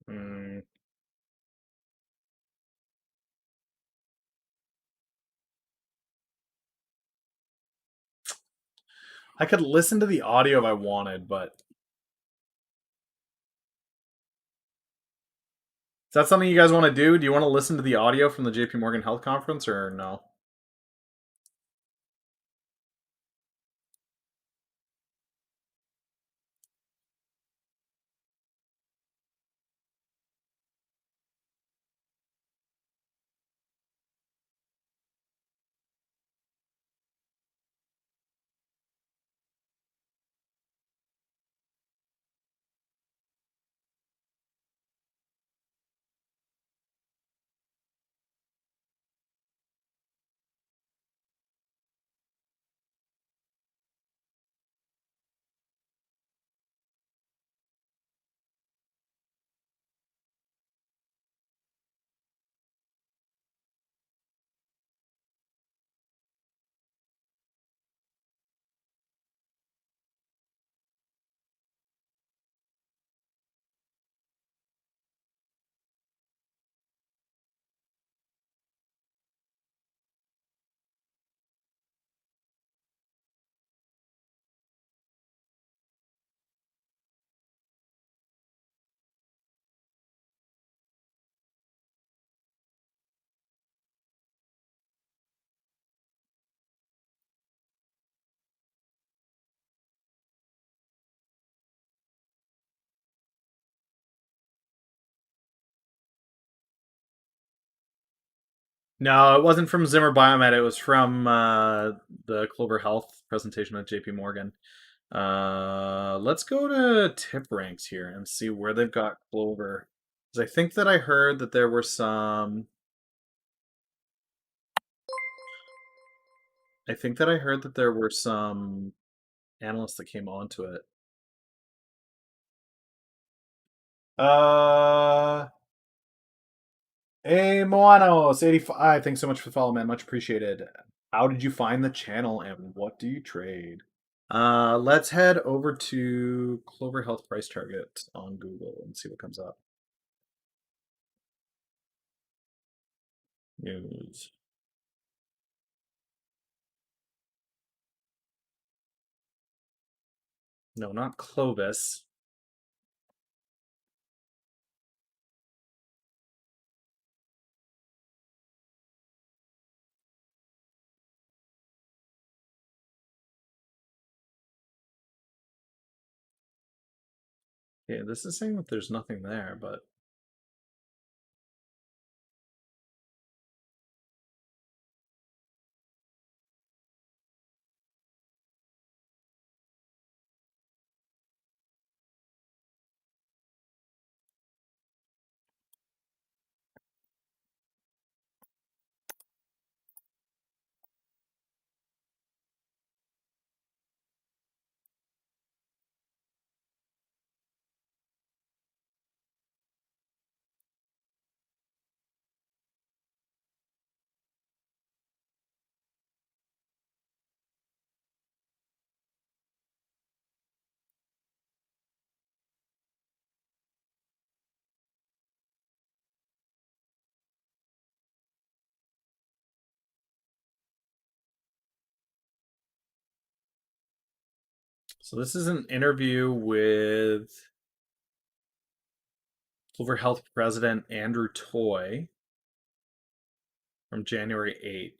Speaker 1: Hmm. I could listen to the audio if I wanted, but is that something you guys want to do? Do you want to listen to the audio from the JP Morgan Health Conference or no? No, it wasn't from Zimmer Biomed. It was from the Clover Health presentation at JP Morgan. Let's go to tip ranks here and see where they've got Clover. Because I think that I heard that there were some. I think that I heard that there were some analysts that came onto it. Hey Moanos 85. Thanks so much for the follow, man. Much appreciated. How did you find the channel and what do you trade? Let's head over to Clover Health price target on Google and see what comes up. News. No, not Clovis. Yeah, this is saying that there's nothing there, but so this is an interview with Clover Health President Andrew Toy from January 8th.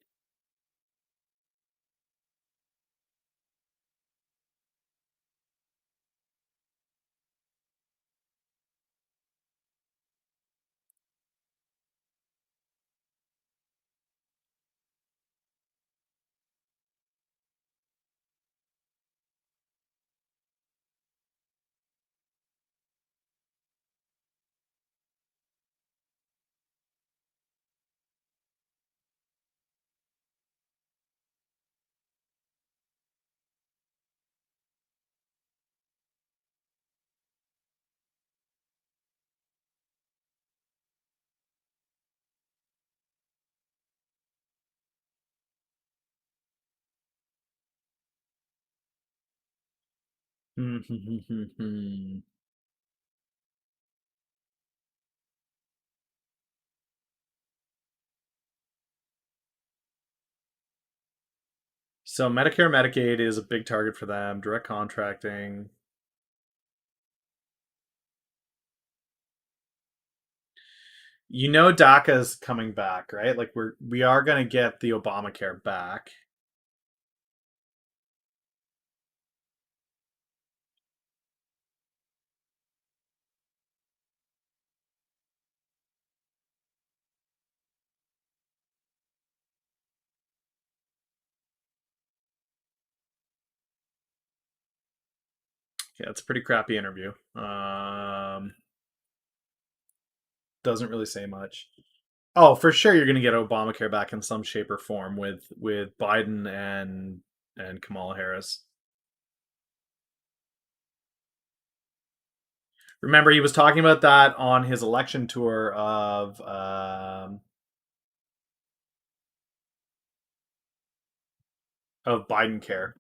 Speaker 1: So Medicare, Medicaid is a big target for them. Direct contracting. You know DACA's coming back, right? Like we are gonna get the Obamacare back. Yeah, it's a pretty crappy interview. Doesn't really say much. Oh, for sure you're gonna get Obamacare back in some shape or form with Biden and Kamala Harris. Remember, he was talking about that on his election tour of Biden Care.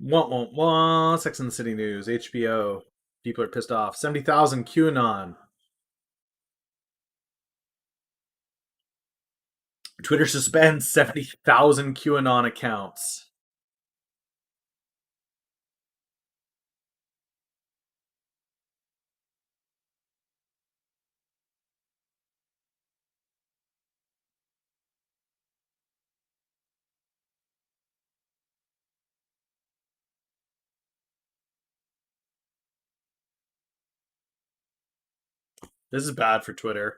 Speaker 1: Wah. Sex and the City news. HBO. People are pissed off. 70,000 QAnon. Twitter suspends 70,000 QAnon accounts. This is bad for Twitter.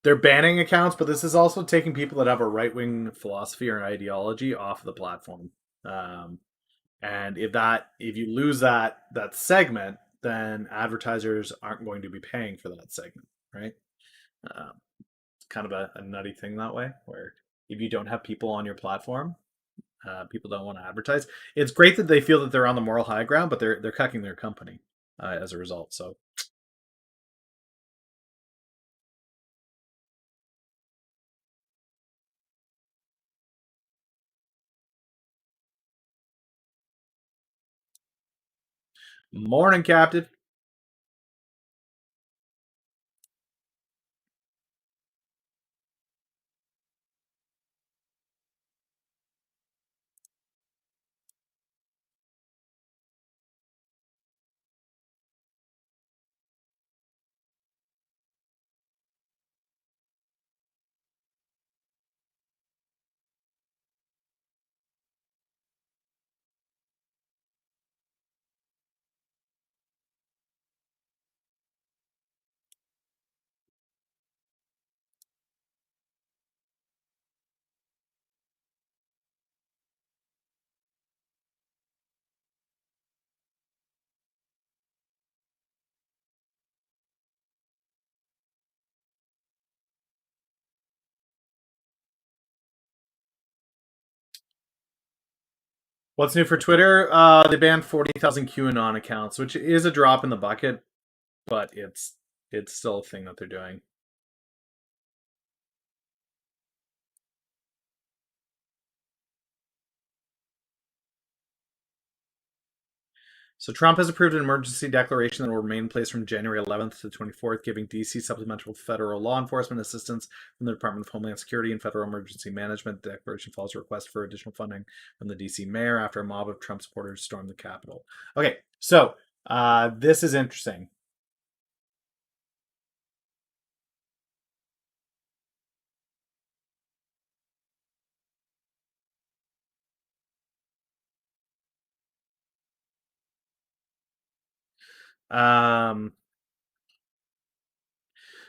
Speaker 1: They're banning accounts, but this is also taking people that have a right wing philosophy or an ideology off of the platform. And if you lose that segment, then advertisers aren't going to be paying for that segment, right? It's kind of a nutty thing that way, where if you don't have people on your platform, people don't want to advertise. It's great that they feel that they're on the moral high ground, but they're cucking their company as a result. So morning, Captain. What's new for Twitter? They banned 40,000 QAnon accounts, which is a drop in the bucket, but it's still a thing that they're doing. So Trump has approved an emergency declaration that will remain in place from January 11th to the 24th, giving D.C. supplemental federal law enforcement assistance from the Department of Homeland Security and Federal Emergency Management. The declaration follows a request for additional funding from the D.C. mayor after a mob of Trump supporters stormed the Capitol. Okay, so this is interesting.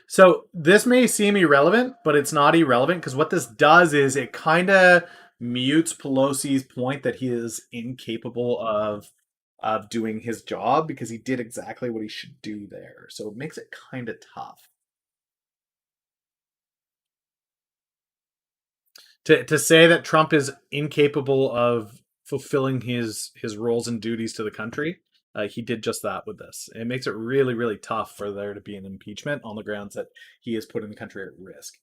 Speaker 1: So this may seem irrelevant, but it's not irrelevant because what this does is it kind of mutes Pelosi's point that he is incapable of doing his job because he did exactly what he should do there. So it makes it kind of tough. To say that Trump is incapable of fulfilling his roles and duties to the country, he did just that with this. It makes it really, really tough for there to be an impeachment on the grounds that he is putting the country at risk.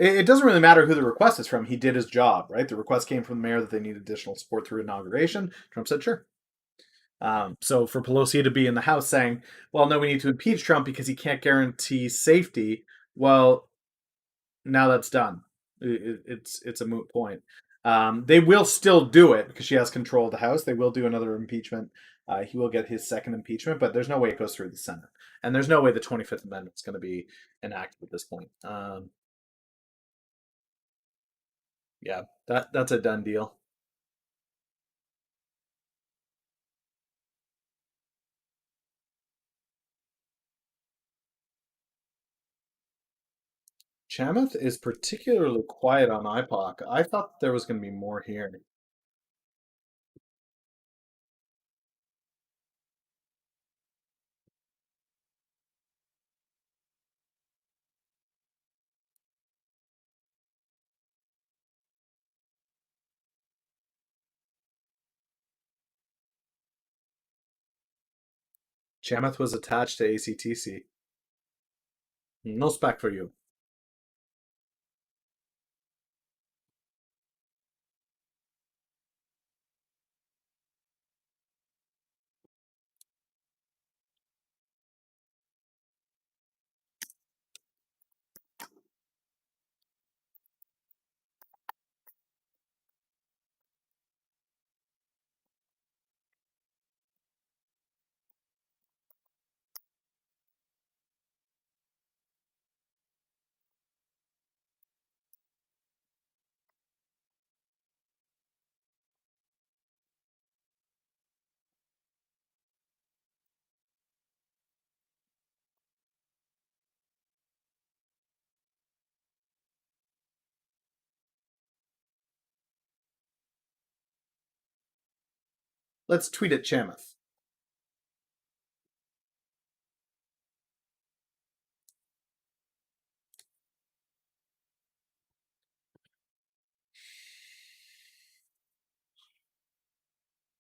Speaker 1: It doesn't really matter who the request is from. He did his job, right? The request came from the mayor that they need additional support through inauguration. Trump said, sure. So for Pelosi to be in the House saying, well, no, we need to impeach Trump because he can't guarantee safety. Well, now that's done. It's a moot point. They will still do it because she has control of the House. They will do another impeachment. He will get his second impeachment, but there's no way it goes through the Senate. And there's no way the 25th Amendment is going to be enacted at this point. Yeah, that's a done deal. Chamath is particularly quiet on IPOC. I thought there was going to be more here. Chamath was attached to ACTC. No spec for you. Let's tweet at Chamath.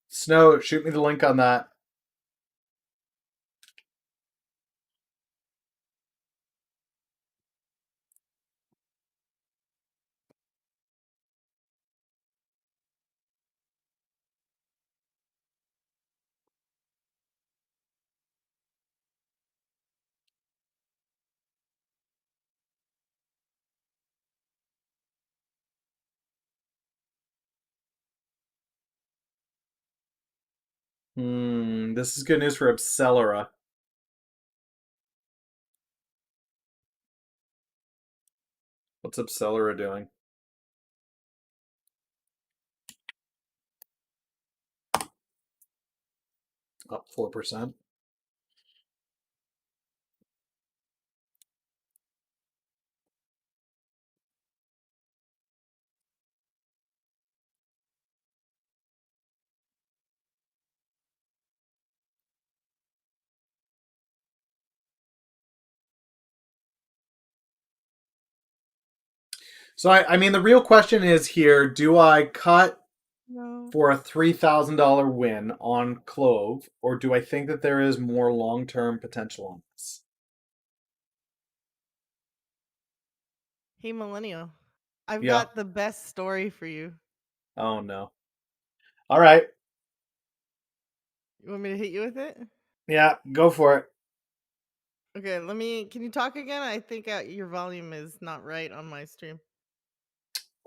Speaker 1: Snow, shoot me the link on that. This is good news for Abcelera. What's Abcelera doing? Up 4%. So I mean, the real question is here: do I cut
Speaker 5: No.
Speaker 1: for a $3,000 win on CLOV, or do I think that there is more long-term potential on this?
Speaker 5: Hey, Millennial. I've
Speaker 1: Yeah.
Speaker 5: got the best story for you.
Speaker 1: Oh no. All right.
Speaker 5: You want me to hit you with it?
Speaker 1: Yeah, go for it.
Speaker 5: Okay, can you talk again? I think your volume is not right on my stream.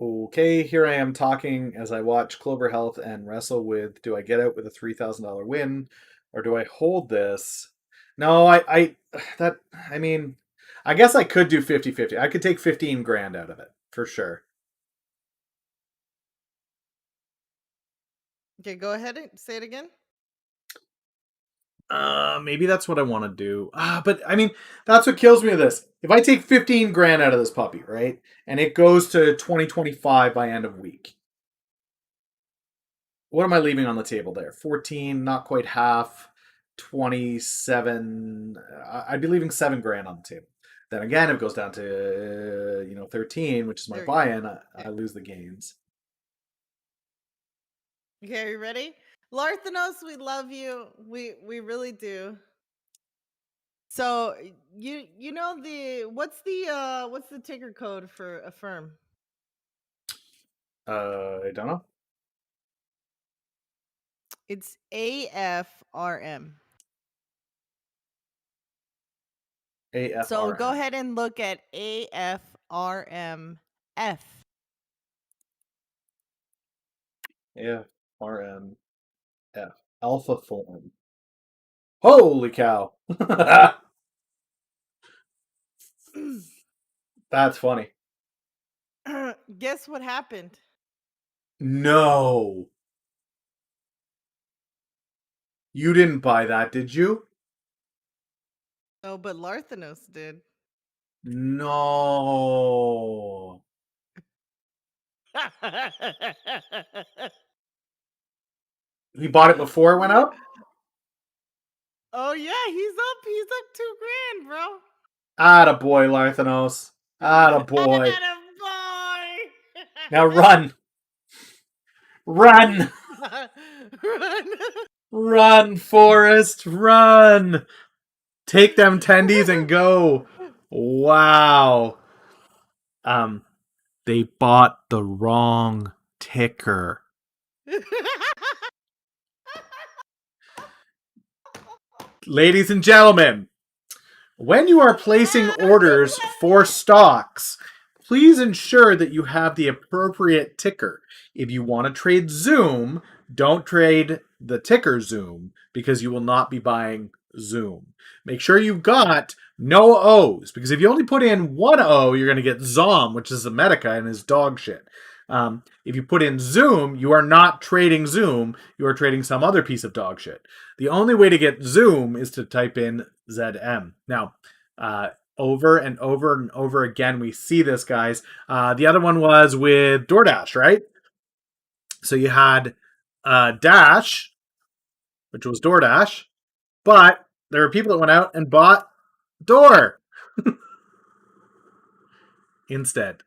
Speaker 1: Okay, here I am talking as I watch Clover Health and wrestle with, do I get out with a $3,000 win or do I hold this? No, I mean, I guess I could do 50-50. I could take 15 grand out of it for sure.
Speaker 5: Okay, go ahead and say it again.
Speaker 1: Maybe that's what I want to do. But I mean, that's what kills me with this. If I take 15 grand out of this puppy, right, and it goes to 2025 by end of week, what am I leaving on the table there? 14, not quite half. 27. I'd be leaving 7 grand on the table. Then again, if it goes down to 13, which is my
Speaker 5: There you go.
Speaker 1: buy-in, I lose the gains.
Speaker 5: Okay, are you ready? Larthanos, we love you. We really do. So you know what's the ticker code for Affirm?
Speaker 1: I don't know.
Speaker 5: It's AFRM.
Speaker 1: AFRM.
Speaker 5: So go ahead and look at AFRMF.
Speaker 1: AFRMF. Alpha form. Holy cow. That's funny.
Speaker 5: Guess what happened?
Speaker 1: No. You didn't buy that, did you?
Speaker 5: Oh, but Larthanos did.
Speaker 1: No. He bought it before it went up?
Speaker 5: Oh yeah, he's up 2 grand, bro.
Speaker 1: Attaboy, Larthanos. Attaboy.
Speaker 5: Attaboy.
Speaker 1: Now run. Run.
Speaker 5: Run.
Speaker 1: Run, Forrest. Run. Take them tendies and go. Wow. They bought the wrong ticker. Ladies and gentlemen, when you are placing orders for stocks, please ensure that you have the appropriate ticker. If you want to trade Zoom, don't trade the ticker Zoom because you will not be buying Zoom. Make sure you've got no O's, because if you only put in one O, you're going to get Zom, which is a Medica and is dog shit. If you put in Zoom, you are not trading Zoom, you are trading some other piece of dog shit. The only way to get Zoom is to type in ZM. Now, over and over and over again, we see this, guys. The other one was with DoorDash, right? So you had Dash, which was DoorDash, but there were people that went out and bought Door instead.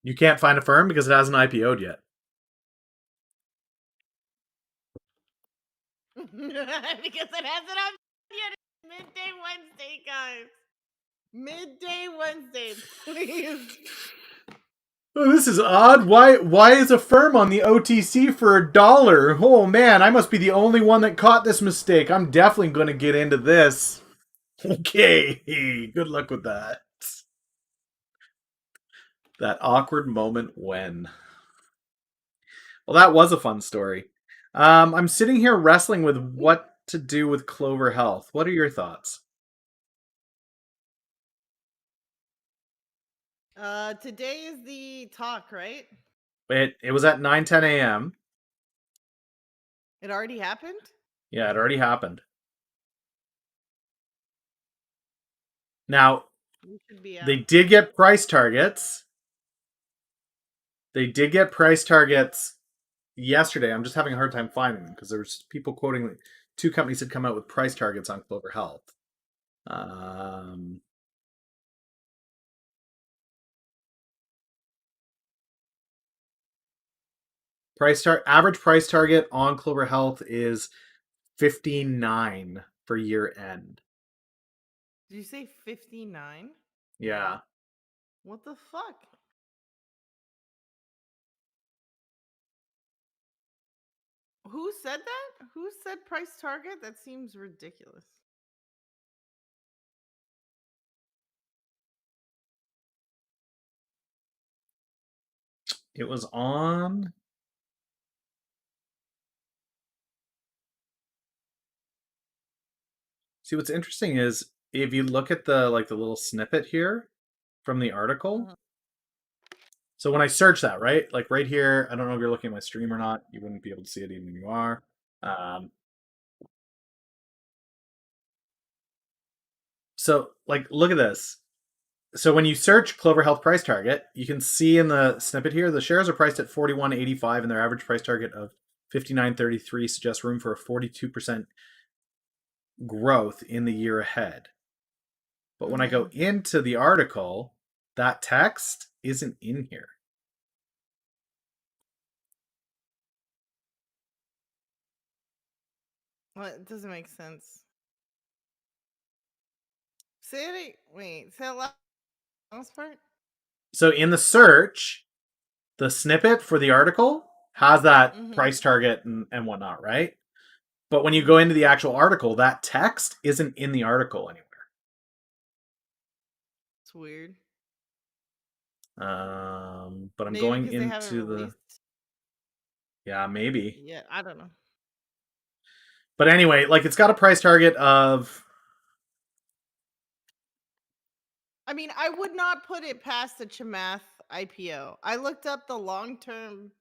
Speaker 1: You can't find a firm because it hasn't IPO'd yet.
Speaker 5: Because it hasn't up yet. Midday Wednesday, guys. Midday Wednesday, please.
Speaker 1: Oh, this is odd. Why is a firm on the OTC for $1? Oh man, I must be the only one that caught this mistake. I'm definitely going to get into this. Okay, good luck with that. That awkward moment when. Well, that was a fun story. I'm sitting here wrestling with what to do with Clover Health. What are your thoughts?
Speaker 5: Today is the talk, right?
Speaker 1: It was at 9:10 a.m.
Speaker 5: It already happened?
Speaker 1: Yeah, it already happened. Now,
Speaker 5: You should be out.
Speaker 1: they did get price targets. They did get price targets yesterday. I'm just having a hard time finding them because there's people quoting 2 companies had come out with price targets on Clover Health. Average price target on Clover Health is 59 for year end.
Speaker 5: Did you say 59?
Speaker 1: Yeah.
Speaker 5: What the fuck? Who said that? Who said price target? That seems ridiculous.
Speaker 1: It was on. See, what's interesting is if you look at the little snippet here from the article.
Speaker 5: Uh-huh.
Speaker 1: So when I search that, right, like right here, I don't know if you're looking at my stream or not. You wouldn't be able to see it even if you are. So like, look at this. So when you search Clover Health price target, you can see in the snippet here, the shares are priced at 41.85 and their average price target of 59.33 suggests room for a 42% growth in the year ahead. But when I go into the article, that text isn't in here.
Speaker 5: Well, it doesn't make sense. Say that last part?
Speaker 1: So in the search, the snippet for the article has that price target and whatnot, right? But when you go into the actual article, that text isn't in the article anywhere.
Speaker 5: It's weird.
Speaker 1: But I'm
Speaker 5: Maybe
Speaker 1: going
Speaker 5: because they haven't
Speaker 1: into the...
Speaker 5: released.
Speaker 1: Yeah, maybe.
Speaker 5: Yeah, I don't know.
Speaker 1: But anyway, like it's got a price target of...
Speaker 5: I mean, I would not put it past the Chamath IPO. I looked up the long-term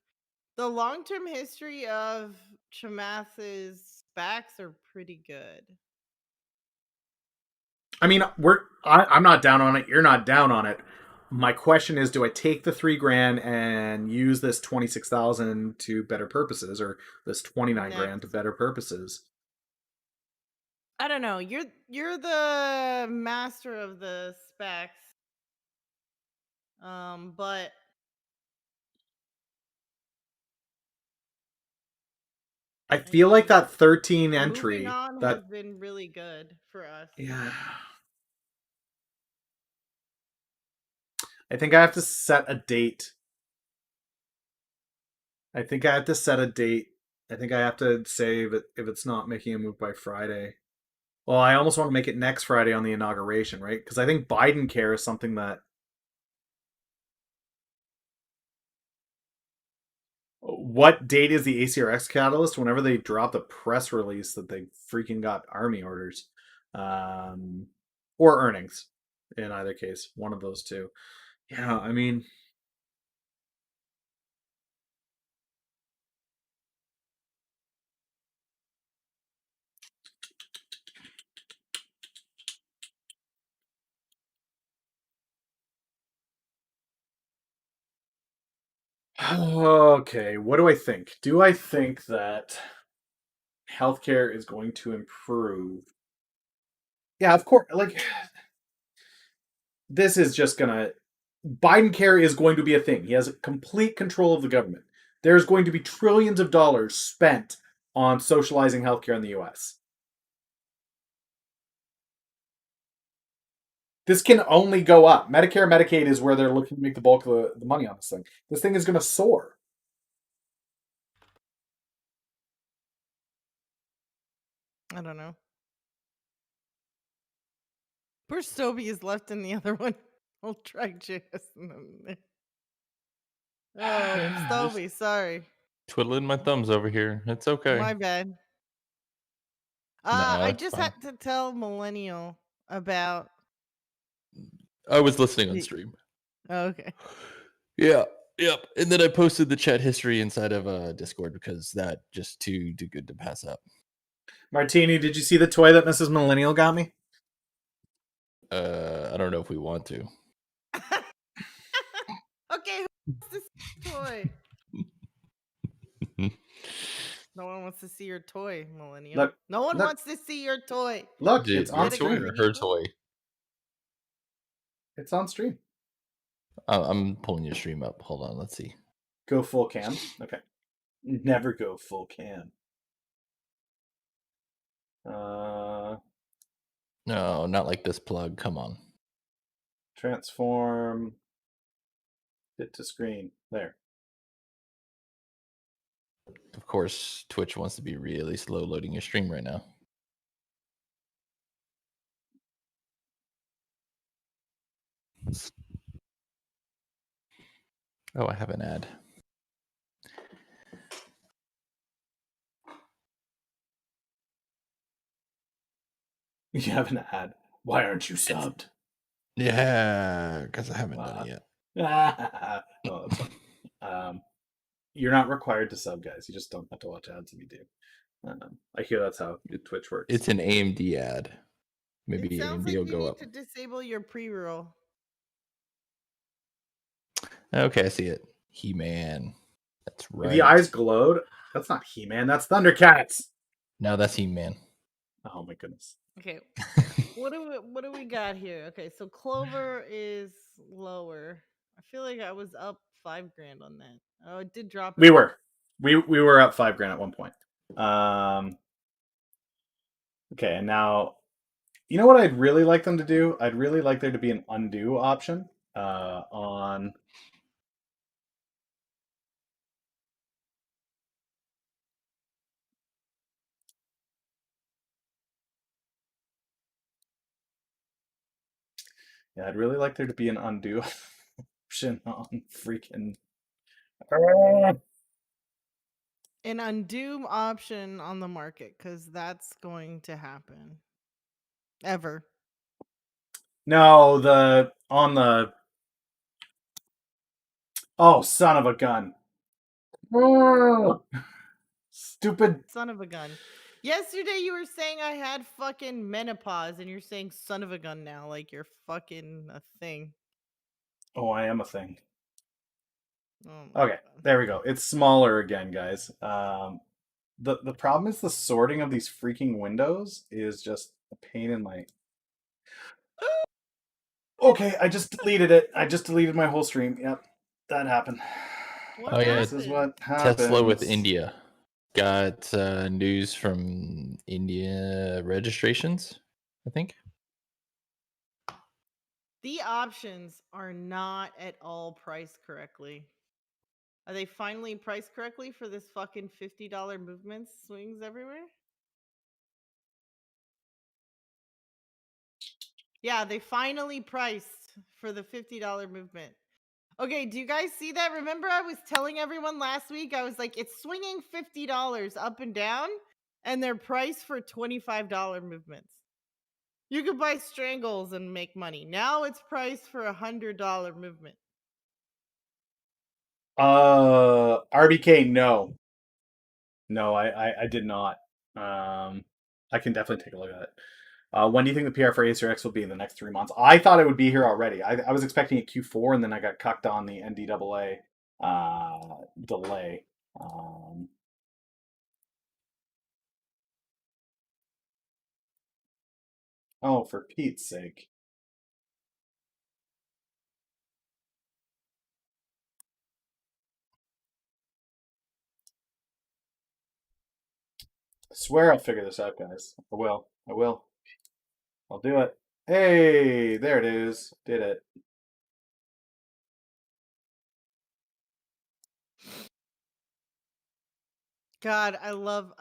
Speaker 5: history of Chamath's SPACs are pretty good.
Speaker 1: I mean, I'm not down on it. You're not down on it. My question is, do I take the $3,000 and use this 26,000 to better purposes, or this 29,000 to better purposes?
Speaker 5: I don't know. You're the master of the SPACs. But
Speaker 1: I feel like that 13
Speaker 5: moving
Speaker 1: entry
Speaker 5: on
Speaker 1: that
Speaker 5: has been really good for us.
Speaker 1: yeah. I think I have to set a date. I think I have to say that if it's not making a move by Friday. Well, I almost want to make it next Friday on the inauguration, right? Because I think Biden care is something that... What date is the ACRX catalyst? Whenever they drop the press release that they freaking got army orders. Or earnings. In either case. One of those two. Yeah, I mean... Okay, what do I think? Do I think that healthcare is going to improve? Yeah, of course. Like, this is just gonna... Biden care is going to be a thing. He has complete control of the government. There's going to be trillions of dollars spent on socializing healthcare in the US. This can only go up. Medicare, Medicaid is where they're looking to make the bulk of the money on this thing. This thing is going to soar.
Speaker 5: I don't know. Poor Stoby is left in the other one. I'll try JS. Oh, Stoby, sorry.
Speaker 2: Twiddling my thumbs over here. It's okay.
Speaker 5: My bad.
Speaker 2: No,
Speaker 5: I
Speaker 2: it's
Speaker 5: just
Speaker 2: fine.
Speaker 5: had to tell Millennial about...
Speaker 2: I was listening on stream.
Speaker 5: Oh, okay.
Speaker 2: Yeah. Yep. And then I posted the chat history inside of Discord because that just too good to pass up.
Speaker 1: Martini, did you see the toy that Mrs. Millennial got me?
Speaker 2: I don't know if we want to.
Speaker 5: Okay, who wants to see your toy? No one wants to see your toy, Millennial.
Speaker 1: Look,
Speaker 5: no one
Speaker 1: look.
Speaker 5: wants to see your toy.
Speaker 1: Look,
Speaker 2: Dude,
Speaker 1: it's on
Speaker 2: your toy
Speaker 1: stream.
Speaker 2: or her toy?
Speaker 1: It's on stream.
Speaker 2: I'm pulling your stream up. Hold on, let's see.
Speaker 1: Go full cam. Okay. Never go full cam.
Speaker 2: No, not like this plug. Come on.
Speaker 1: Transform. Hit to screen. There.
Speaker 2: Of course, Twitch wants to be really slow loading your stream right now. Oh, I have an ad.
Speaker 1: You have an ad. Why aren't you subbed?
Speaker 2: Yeah, because I haven't done it yet.
Speaker 1: Oh, that's fine. You're not required to sub, guys. You just don't have to watch ads if you do. I hear that's how Twitch works.
Speaker 2: It's an AMD ad. Maybe
Speaker 5: It sounds
Speaker 2: AMD
Speaker 5: like
Speaker 2: will
Speaker 5: you
Speaker 2: go
Speaker 5: need
Speaker 2: up.
Speaker 5: to disable your pre-roll.
Speaker 2: Okay, I see it. He-Man. That's right.
Speaker 1: The eyes glowed. That's not He-Man. That's Thundercats.
Speaker 2: No, that's He-Man.
Speaker 1: Oh my goodness.
Speaker 5: Okay. What do we got here? Okay, so Clover is lower. I feel like I was up $5,000 on that. Oh, it did drop.
Speaker 1: We were up $5,000 at one point. Okay, and now, you know what I'd really like them to do? I'd really like there to be an undo option on. Yeah, I'd really like there to be an undo option on freaking.
Speaker 5: An undo option on the market, because that's going to happen. Ever.
Speaker 1: No, on the. Oh, son of a gun. Stupid.
Speaker 5: Son of a gun. Yesterday you were saying I had fucking menopause, and you're saying son of a gun now, like you're fucking a thing.
Speaker 1: Oh, I am a thing.
Speaker 5: Oh my
Speaker 1: Okay,
Speaker 5: God.
Speaker 1: there we go. It's smaller again, guys. The problem is the sorting of these freaking windows is just a pain in my. Okay, I just deleted it. I just deleted my whole stream. Yep, that happened.
Speaker 5: What
Speaker 2: Oh, yeah.
Speaker 1: This is what
Speaker 2: Tesla with
Speaker 1: happens.
Speaker 2: India. Got news from India registrations, I think.
Speaker 5: The options are not at all priced correctly. Are they finally priced correctly for this fucking $50 movements swings everywhere? Yeah, they finally priced for the $50 movement. Okay, do you guys see that? Remember I was telling everyone last week, I was like, it's swinging $50 up and down, and they're priced for $25 movements. You could buy strangles and make money. Now it's priced for $100 movement.
Speaker 1: RBK, no. No, I did not. I can definitely take a look at it. When do you think the PR for Acer X will be in the next 3 months? I thought it would be here already. I was expecting it Q4, and then I got cucked on the NDAA delay. Oh, for Pete's sake. I swear I'll figure this out, guys. I will. I will. I'll do it. Hey, there it is. Did it.
Speaker 5: God, I love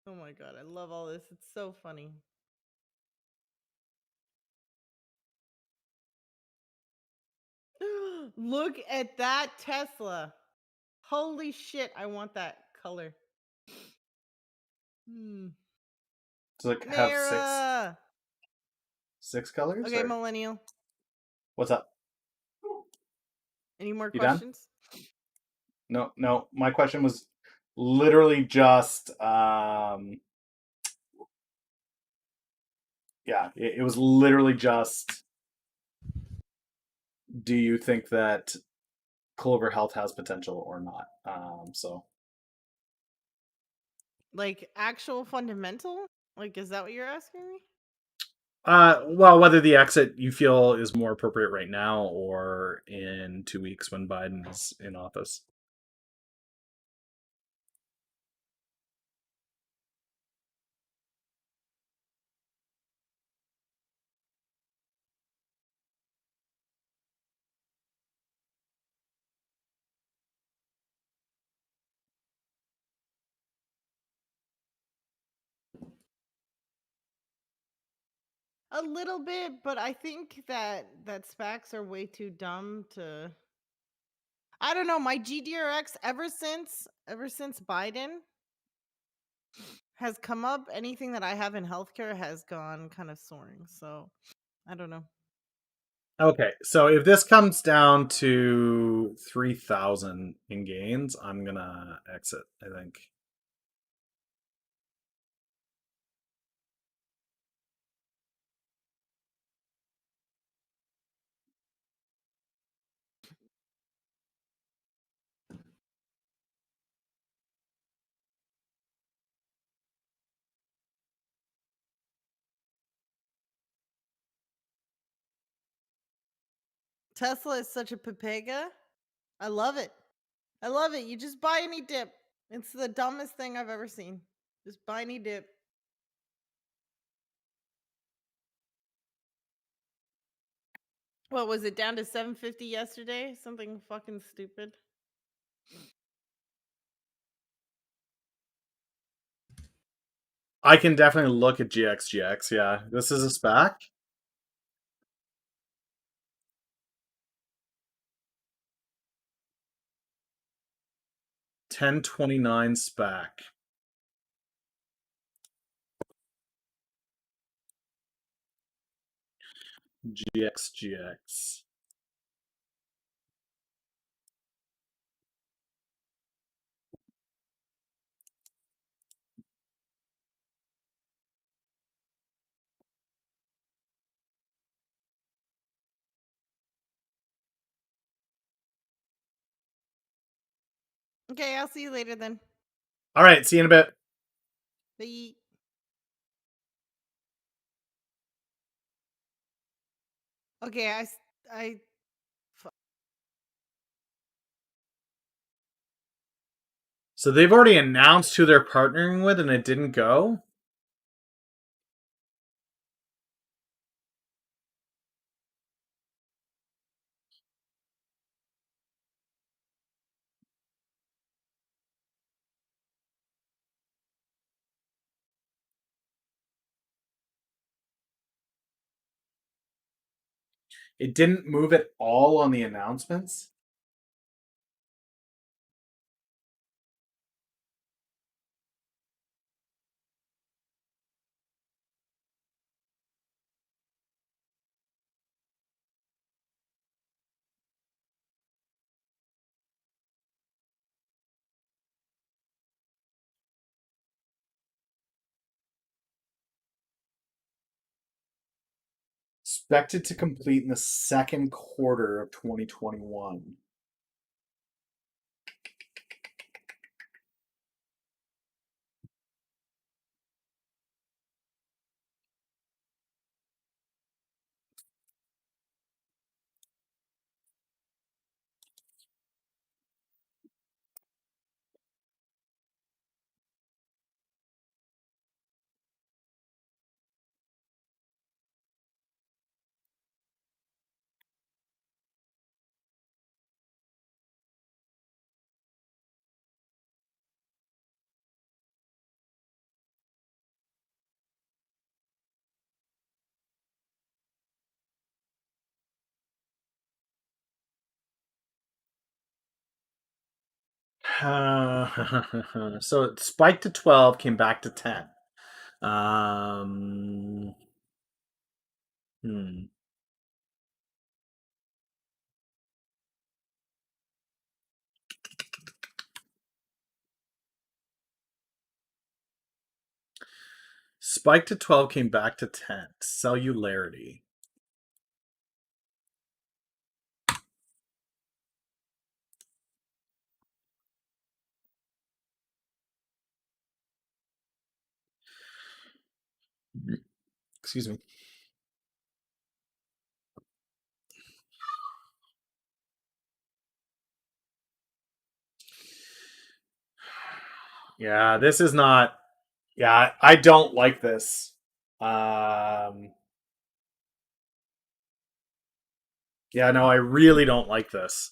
Speaker 5: Oh my God, I love all this. It's so funny. Look at that Tesla. Holy shit, I want that color.
Speaker 1: Does it have
Speaker 5: Mara!
Speaker 1: six colors?
Speaker 5: Okay,
Speaker 1: or-
Speaker 5: millennial.
Speaker 1: What's up?
Speaker 5: Any more
Speaker 1: You done?
Speaker 5: questions?
Speaker 1: No. My question was literally just yeah, it was literally just, do you think that Clover Health has potential or not? So
Speaker 5: Like actual fundamental? Like, is that what you're asking me?
Speaker 1: Well, whether the exit you feel is more appropriate right now or in 2 weeks when Biden is in office.
Speaker 5: A little bit, but I think that SPACs are way too dumb to. I don't know. My GDRX ever since Biden has come up, anything that I have in healthcare has gone kind of soaring. So I don't know.
Speaker 1: Okay, so if this comes down to 3,000 in gains, I'm gonna exit, I think.
Speaker 5: Tesla is such a pepega. I love it. I love it. You just buy any dip. It's the dumbest thing I've ever seen. Just buy any dip. What was it, down to 750 yesterday? Something fucking stupid.
Speaker 1: I can definitely look at GXGX, yeah. This is a SPAC. $10.29 SPAC. GXGX.
Speaker 5: Okay, I'll see you later then.
Speaker 1: All right, see you in a bit.
Speaker 5: Bye. Okay, I
Speaker 1: So they've already announced who they're partnering with and it didn't go? It didn't move at all on the announcements? Expected to complete in the second quarter of 2021. So it spiked to 12, came back to 10. Hmm. Spiked to 12, came back to 10. Cellularity. Excuse me. Yeah, this is not. Yeah, I don't like this. Yeah, no, I really don't like this.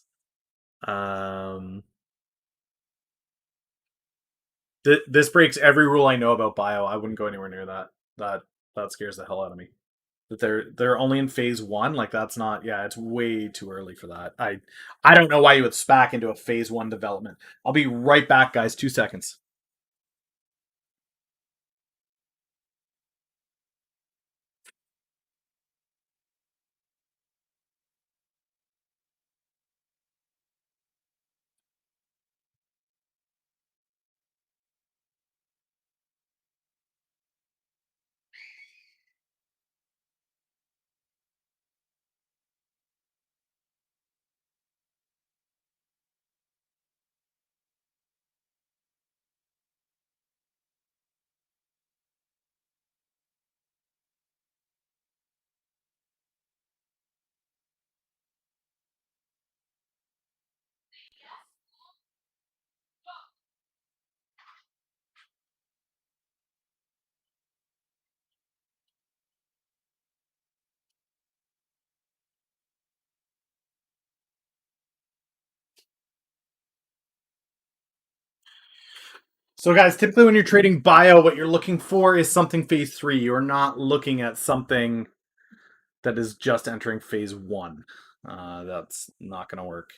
Speaker 1: This breaks every rule I know about bio. I wouldn't go anywhere near that. That scares the hell out of me. That they're only in phase 1, like that's not. Yeah, it's way too early for that. I don't know why you would SPAC into a phase 1 development. I'll be right back, guys. 2 seconds. So, guys, typically when you're trading bio, what you're looking for is something phase 3. You're not looking at something that is just entering phase 1. That's not going to work.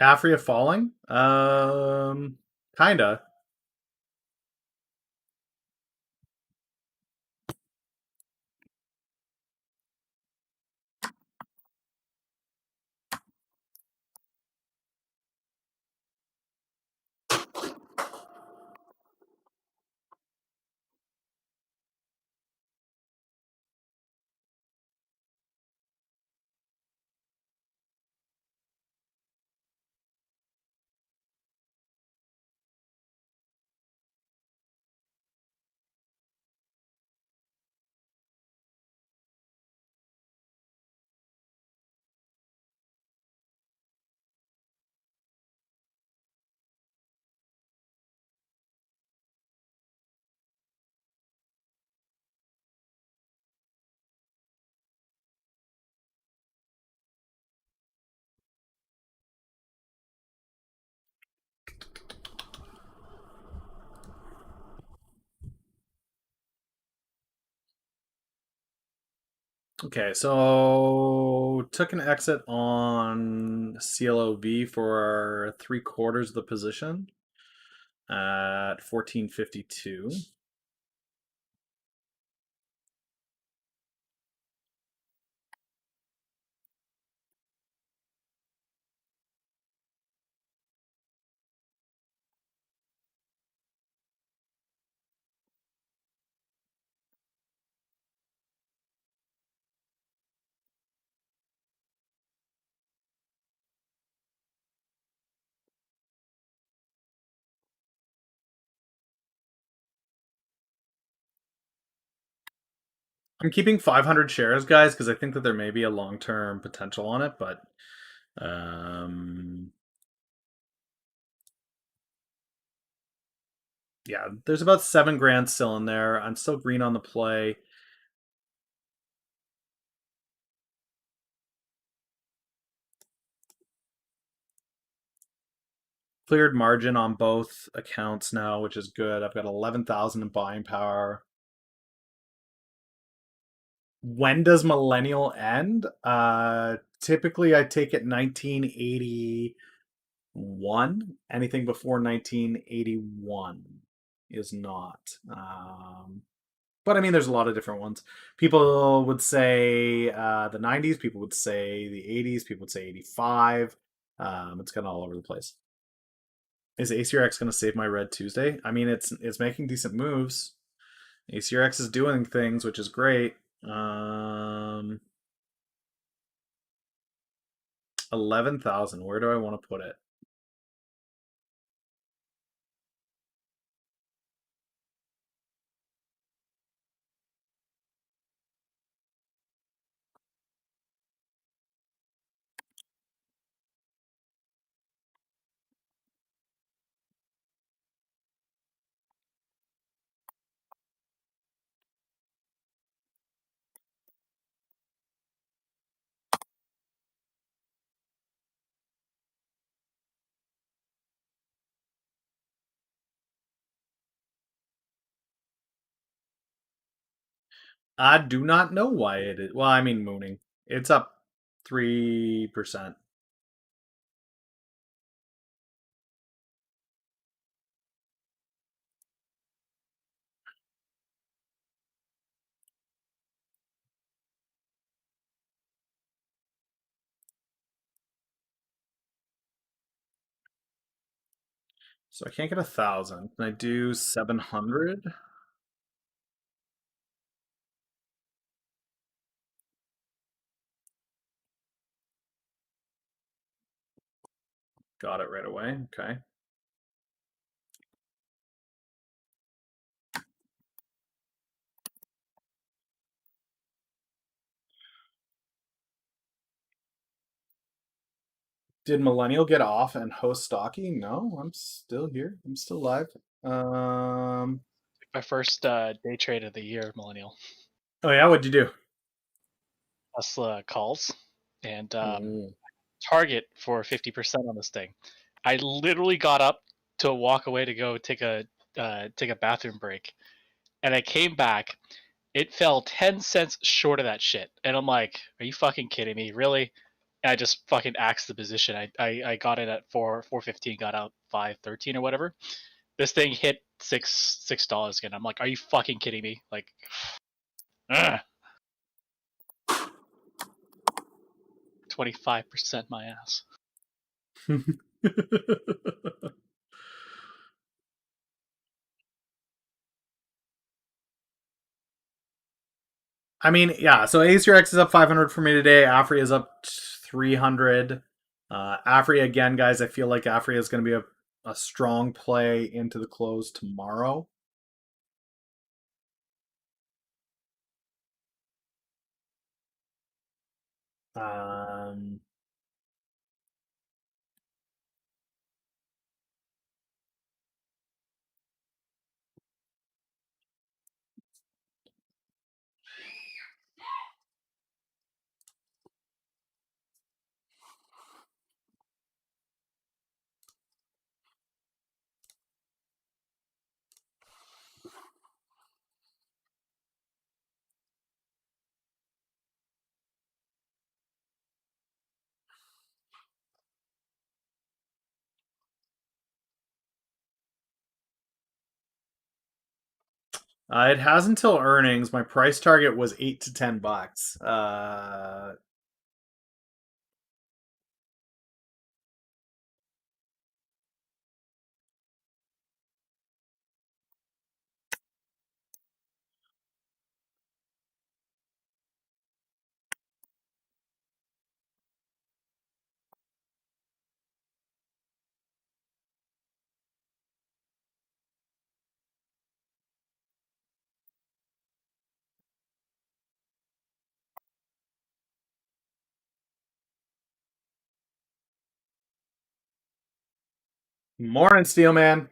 Speaker 1: Afria falling? Kinda. Okay, so took an exit on CLOV for 3/4 of the position at 1452. I'm keeping 500 shares, guys, because I think that there may be a long-term potential on it, but Yeah, there's about $7,000 still in there. I'm still green on the play. Cleared margin on both accounts now, which is good. I've got 11,000 in buying power. When does millennial end? Typically I take it 1981. Anything before 1981 is not. But I mean, there's a lot of different ones. People would say the 90s. People would say the 80s. People would say 85. It's kind of all over the place. Is ACRX going to save my red Tuesday? I mean, it's making decent moves. ACRX is doing things, which is great. 11,000. Where do I want to put it? I do not know why it is. Well, I mean, mooning. It's up 3%. So I can't get 1,000. Can I do 700? Got it right away. Okay. Did Millennial get off and host Stocky? No, I'm still here. I'm still live.
Speaker 4: My first day trade of the year, Millennial.
Speaker 1: Oh yeah, what'd you do?
Speaker 4: Tesla calls and
Speaker 1: Oh.
Speaker 4: target for 50% on this thing. I literally got up to walk away to go take a bathroom break, and I came back. It fell 10 cents short of that shit, and I'm like, "Are you fucking kidding me? Really?" And I just fucking axed the position. I got in at 4.15, got out 5.13 or whatever. This thing hit $6 again. I'm like, "Are you fucking kidding me?" Like, ugh. 25% my ass.
Speaker 1: I mean, yeah. So ACRX is up 500 for me today. Afri is up 300. Afri again, guys. I feel like Afri is going to be a strong play into the close tomorrow. Um, it has until earnings. My price target was $8 to $10. Morning, Steelman.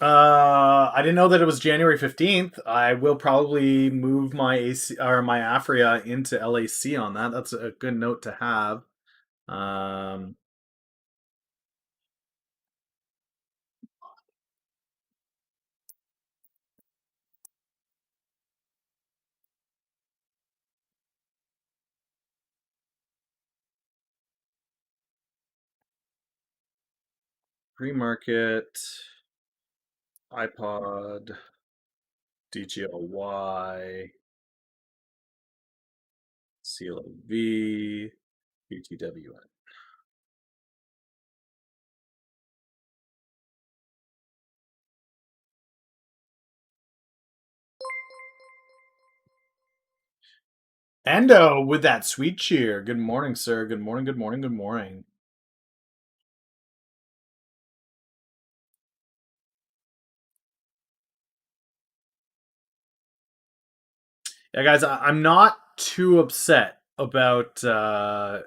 Speaker 1: I didn't know that it was January 15th. I will probably move my AC or my Afria into LAC on that. That's a good note to have. Pre-market, IPOD, DGLY, CLOV, UTWN. Endo with that sweet cheer. Good morning, sir. Good morning, good morning, good morning. Yeah, guys, I'm not too upset about Clover.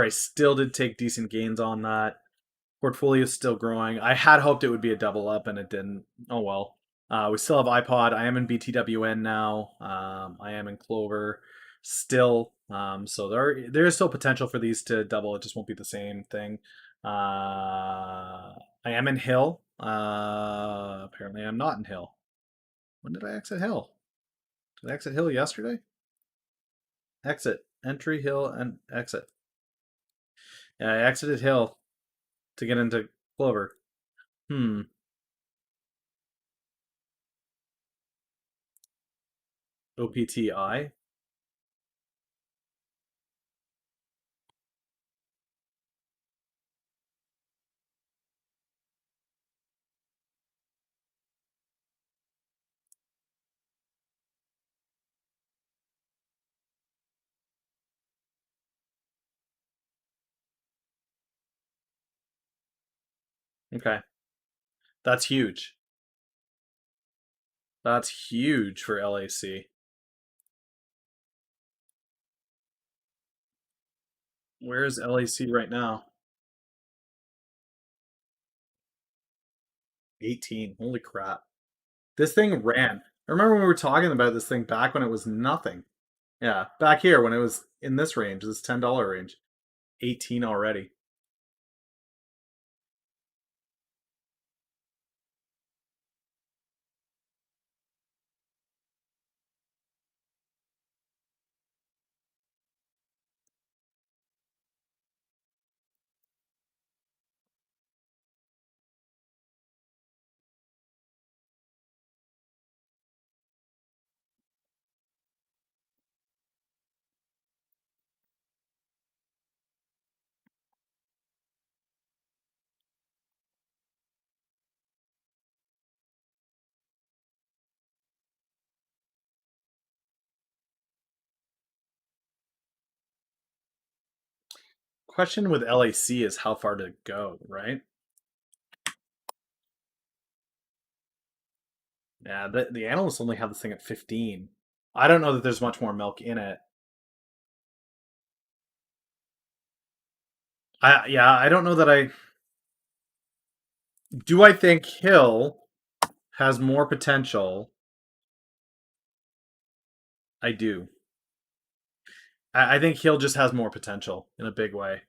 Speaker 1: I still did take decent gains on that. Portfolio is still growing. I had hoped it would be a double up, and it didn't. Oh well. We still have iPod. I am in BTWN now. I am in Clover still. So there is still potential for these to double. It just won't be the same thing. I am in Hill. Apparently, I'm not in Hill. When did I exit Hill? Did I exit Hill yesterday? Exit. Entry, Hill, and exit. Yeah, I exited Hill to get into Clover. OPTI? Okay. That's huge. That's huge for LAC. Where is LAC right now? 18. Holy crap. This thing ran. I remember when we were talking about this thing back when it was nothing. Yeah, back here when it was in this range, this $10 range. 18 already. Question with LAC is how far to go, right? Yeah, the analysts only have this thing at 15. I don't know that there's much more milk in it. I don't know that I... Do I think Hill has more potential? I do. I think Hill just has more potential in a big way.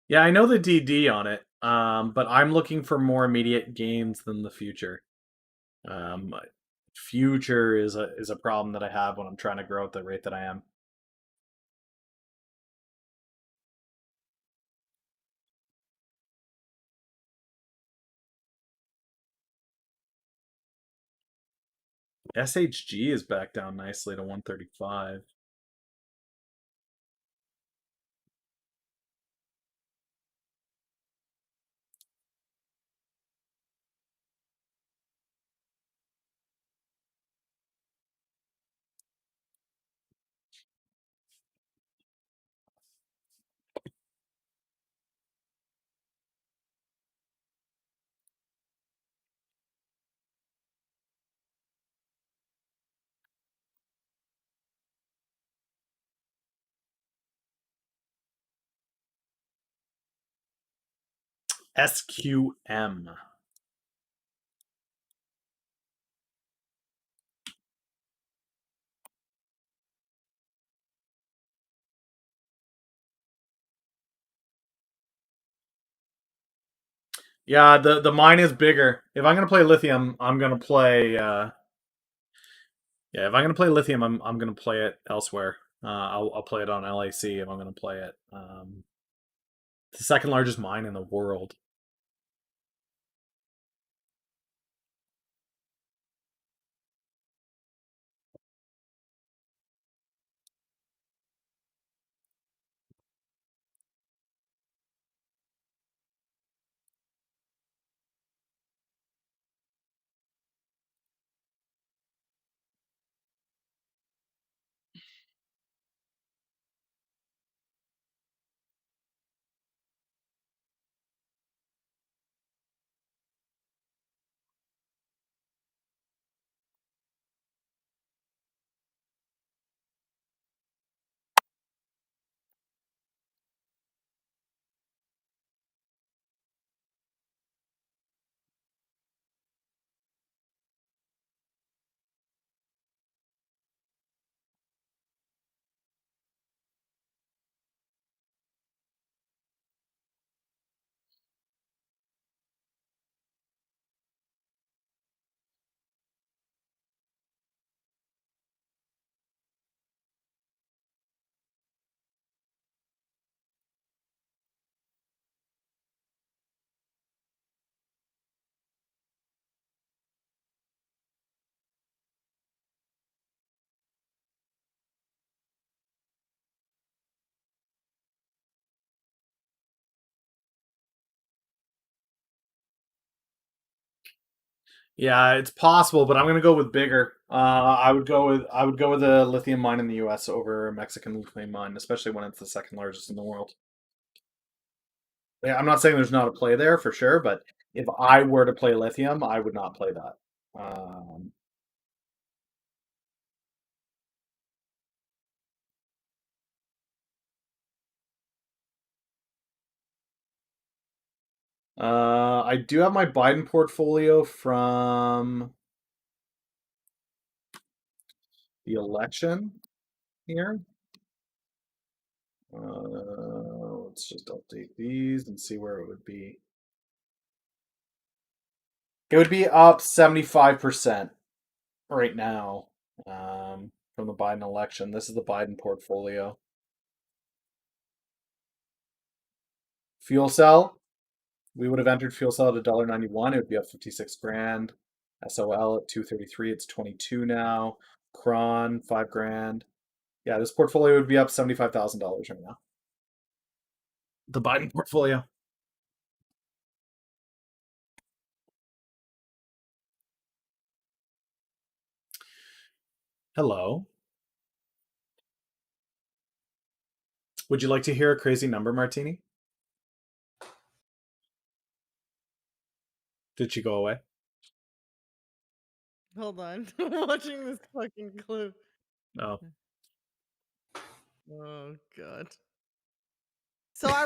Speaker 1: Yeah, I know the DD on it, but I'm looking for more immediate gains than the future. future is a problem that I have when I'm trying to grow at the rate that I am. SHG is back down nicely to 135. SQM. Yeah, the mine is bigger. If I'm gonna play lithium, I'm gonna play. Yeah, if I'm gonna play lithium, I'm gonna play it elsewhere. I'll play it on LAC if I'm gonna play it. It's the second largest mine in the world. Yeah, it's possible, but I'm gonna go with bigger. I would go with a lithium mine in the U.S. over a Mexican lithium mine, especially when it's the second largest in the world. Yeah, I'm not saying there's not a play there for sure, but if I were to play lithium, I would not play that. I do have my Biden portfolio from the election here. Let's just update these and see where it would be. It would be up 75% right now from the Biden election. This is the Biden portfolio. Fuel cell. We would have entered fuel cell at $1.91. It would be up 56 grand. SOL at 233. It's 22 now. Cron 5 grand. Yeah, this portfolio would be up $75,000 right now. The Biden portfolio. Hello. Would you like to hear a crazy number, Martini? Did she go away?
Speaker 5: Hold on. I'm watching this fucking clip.
Speaker 1: Oh.
Speaker 5: Oh god. So I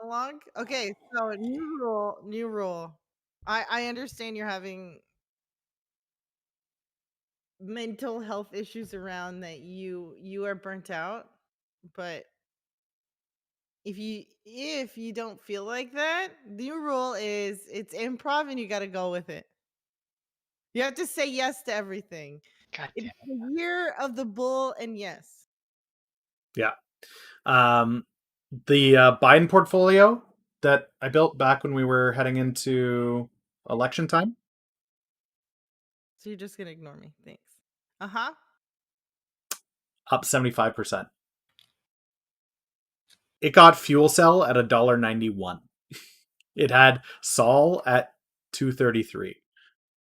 Speaker 5: monologue. Okay, so new rule, new rule. I understand you're having mental health issues around that you are burnt out, but if you don't feel like that, the new rule is it's improv and you got to go with it. You have to say yes to everything.
Speaker 4: God
Speaker 5: It's
Speaker 4: damn.
Speaker 5: the year of the bull and yes.
Speaker 1: Yeah. The Biden portfolio that I built back when we were heading into election time.
Speaker 5: So you're just gonna ignore me. Thanks. Uh-huh.
Speaker 1: Up 75%. It got fuel cell at $1.91. It had Sol at 233.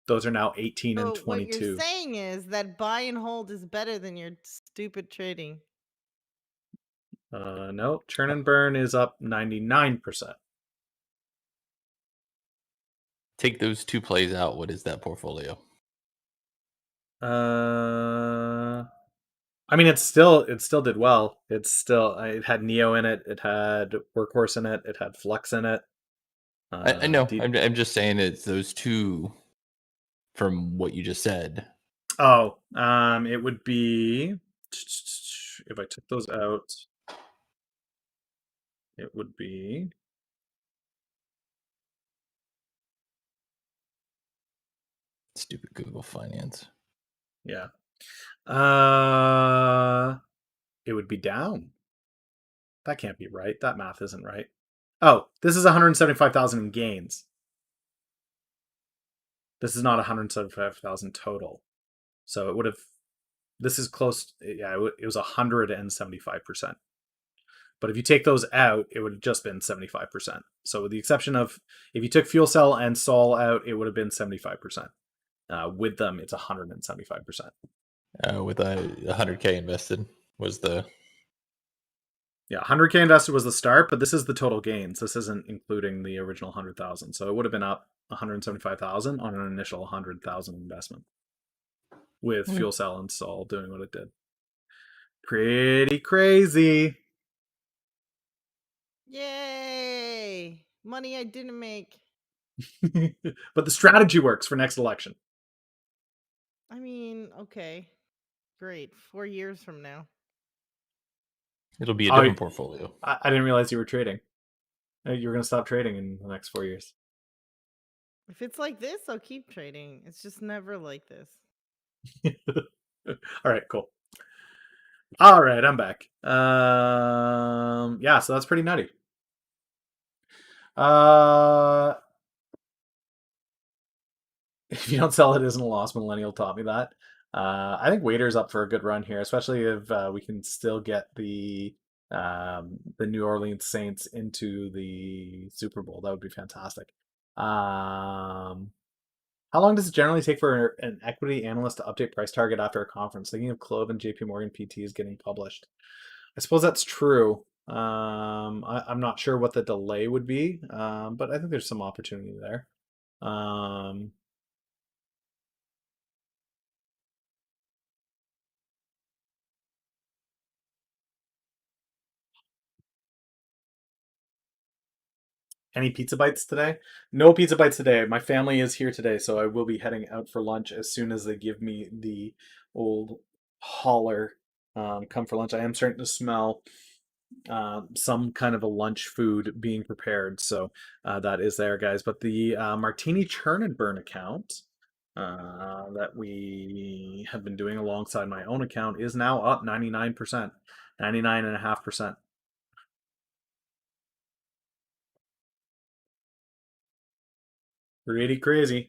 Speaker 1: Those are now 18 and
Speaker 5: So what you're
Speaker 1: 22.
Speaker 5: saying is that buy and hold is better than your stupid trading.
Speaker 1: No, churn and burn is up 99%.
Speaker 2: Take those two plays out. What is that portfolio?
Speaker 1: I mean, it still did well. It had Neo in it. It had Workhorse in it. It had Flux in it.
Speaker 2: I know. I'm just saying it's those two from what you just said.
Speaker 1: Oh, it would be if I took those out, it would be
Speaker 2: Stupid Google Finance.
Speaker 1: yeah. It would be down. That can't be right. That math isn't right. Oh, this is 175,000 in gains. This is not 175,000 total. So it would have. This is close. Yeah, it was 175%. But if you take those out, it would have just been 75%. So with the exception of if you took fuel cell and Sol out, it would have been 75%. With them, it's 175%.
Speaker 2: With a 100K invested was the.
Speaker 1: Yeah, 100K invested was the start, but this is the total gains. This isn't including the original 100,000. So it would have been up 175,000 on an initial 100,000 investment with fuel cell and Sol doing what it did. Pretty crazy.
Speaker 5: Yay! Money I didn't make.
Speaker 1: But the strategy works for next election.
Speaker 5: I mean, okay. Great. 4 years from now.
Speaker 2: It'll be a different portfolio.
Speaker 1: I didn't realize you were trading. You were going to stop trading in the next 4 years.
Speaker 5: If it's like this, I'll keep trading. It's just never like this.
Speaker 1: All right, cool. All right, I'm back. Yeah, so that's pretty nutty. If you don't sell, it isn't a loss. Millennial taught me that. I think Waiter's up for a good run here, especially if we can still get the New Orleans Saints into the Super Bowl. That would be fantastic. How long does it generally take for an equity analyst to update price target after a conference? Thinking of CLOV and JP Morgan PT is getting published. I suppose that's true. I'm not sure what the delay would be, but I think there's some opportunity there. Any pizza bites today? No pizza bites today. My family is here today, so I will be heading out for lunch as soon as they give me the old holler. Come for lunch. I am starting to smell some kind of a lunch food being prepared, so that is there, guys. But the Martini Churn and Burn account that we have been doing alongside my own account is now up 99%, 99.5%. Pretty crazy.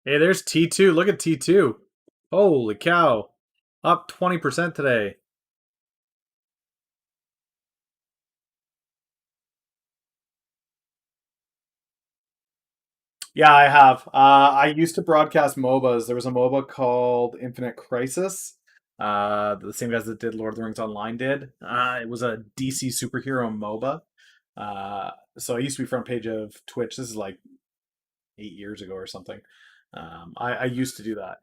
Speaker 1: Hey, there's T2. Look at T2. Holy cow. Up 20% today. Yeah, I have. I used to broadcast MOBAs. There was a MOBA called Infinite Crisis. The same guys that did Lord of the Rings Online did. It was a DC superhero MOBA. So I used to be front page of Twitch. This is like 8 years ago or something. I used to do that.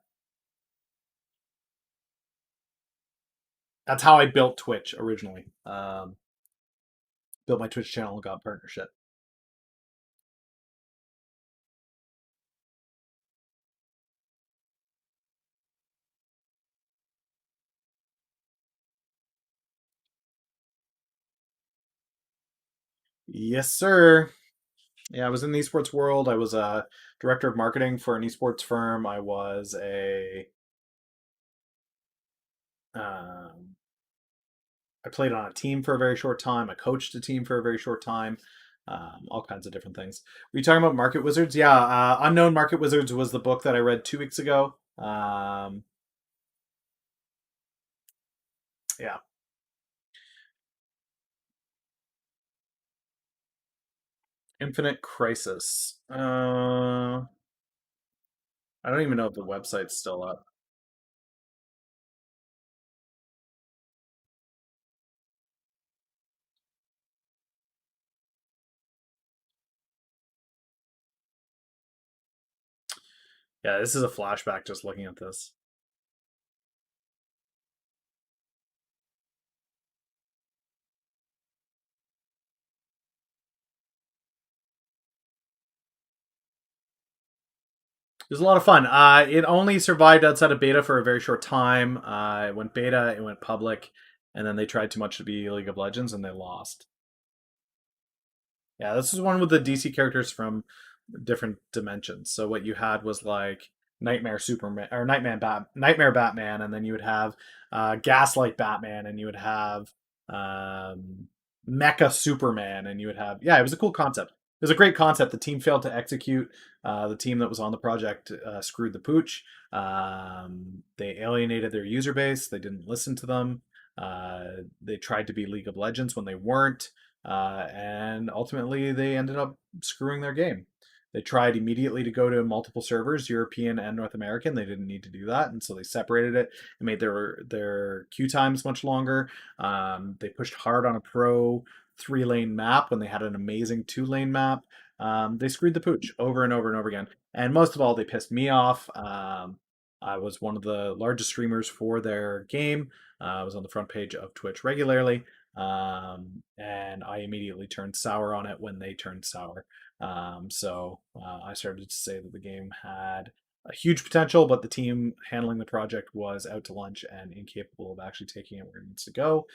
Speaker 1: That's how I built Twitch originally. Built my Twitch channel and got partnership. Yes, sir. Yeah, I was in the esports world. I was a director of marketing for an esports firm. I was I played on a team for a very short time. I coached a team for a very short time. All kinds of different things. Were you talking about Market Wizards? Yeah, Unknown Market Wizards was the book that I read 2 weeks ago. Yeah. Infinite Crisis. I don't even know if the website's still up. Yeah, this is a flashback just looking at this. It was a lot of fun. It only survived outside of beta for a very short time. It went beta, it went public, and then they tried too much to be League of Legends and they lost. Yeah, this is one with the DC characters from different dimensions. So what you had was like Nightmare Superman or Nightmare Batman, and then you would have Gaslight Batman, and you would have Mecha Superman, and you would have it was a cool concept. It was a great concept. The team failed to execute. The team that was on the project screwed the pooch. They alienated their user base. They didn't listen to them. They tried to be League of Legends when they weren't. And ultimately they ended up screwing their game. They tried immediately to go to multiple servers, European and North American. They didn't need to do that, and so they separated it and made their queue times much longer. They pushed hard on a pro 3-lane map when they had an amazing 2-lane map. They screwed the pooch over and over and over again. And most of all, they pissed me off. I was one of the largest streamers for their game. I was on the front page of Twitch regularly. And I immediately turned sour on it when they turned sour. So I started to say that the game had a huge potential, but the team handling the project was out to lunch and incapable of actually taking it where it needs to go.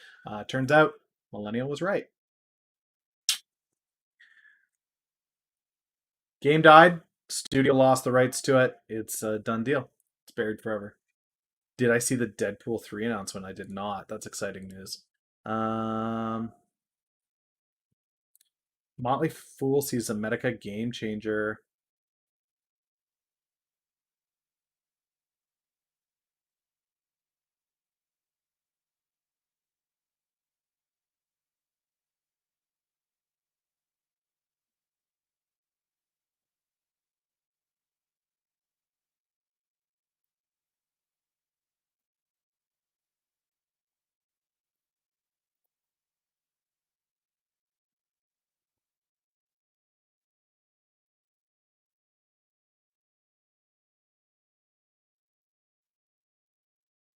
Speaker 1: Turns out Millennial was right. Game died. Studio lost the rights to it. It's a done deal. It's buried forever. Did I see the Deadpool 3 announcement? I did not. That's exciting news. Motley Fool sees a Medica game changer.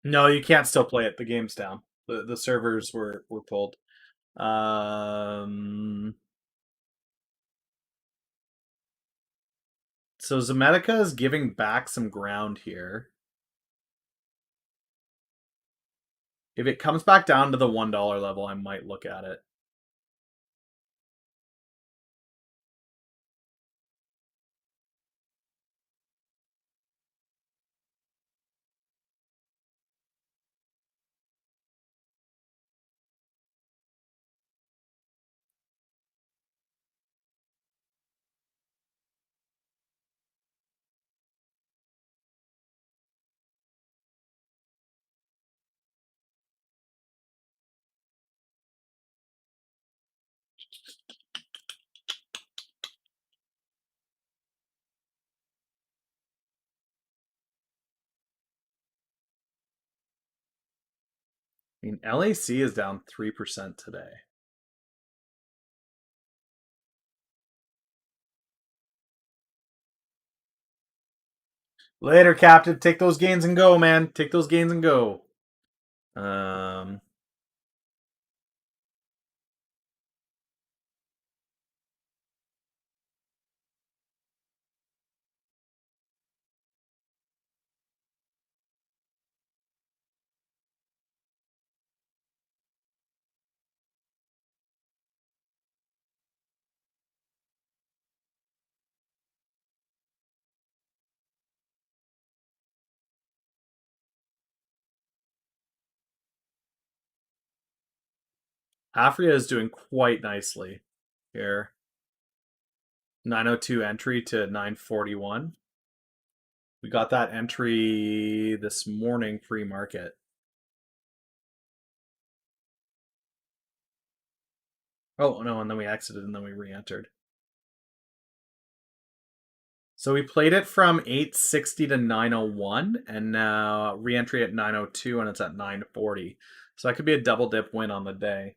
Speaker 1: No, you can't still play it. The game's down. The servers were pulled. So Zemetica is giving back some ground here. If it comes back down to the $1 level, I might look at it. I mean, LAC is down 3% today. Later, Captain. Take those gains and go, man. Take those gains and go. Afria is doing quite nicely here. 902 entry to 941. We got that entry this morning pre-market. Oh, no, and then we exited and then we re-entered. So we played it from 860 to 901 and now re-entry at 902 and it's at 940. So that could be a double dip win on the day.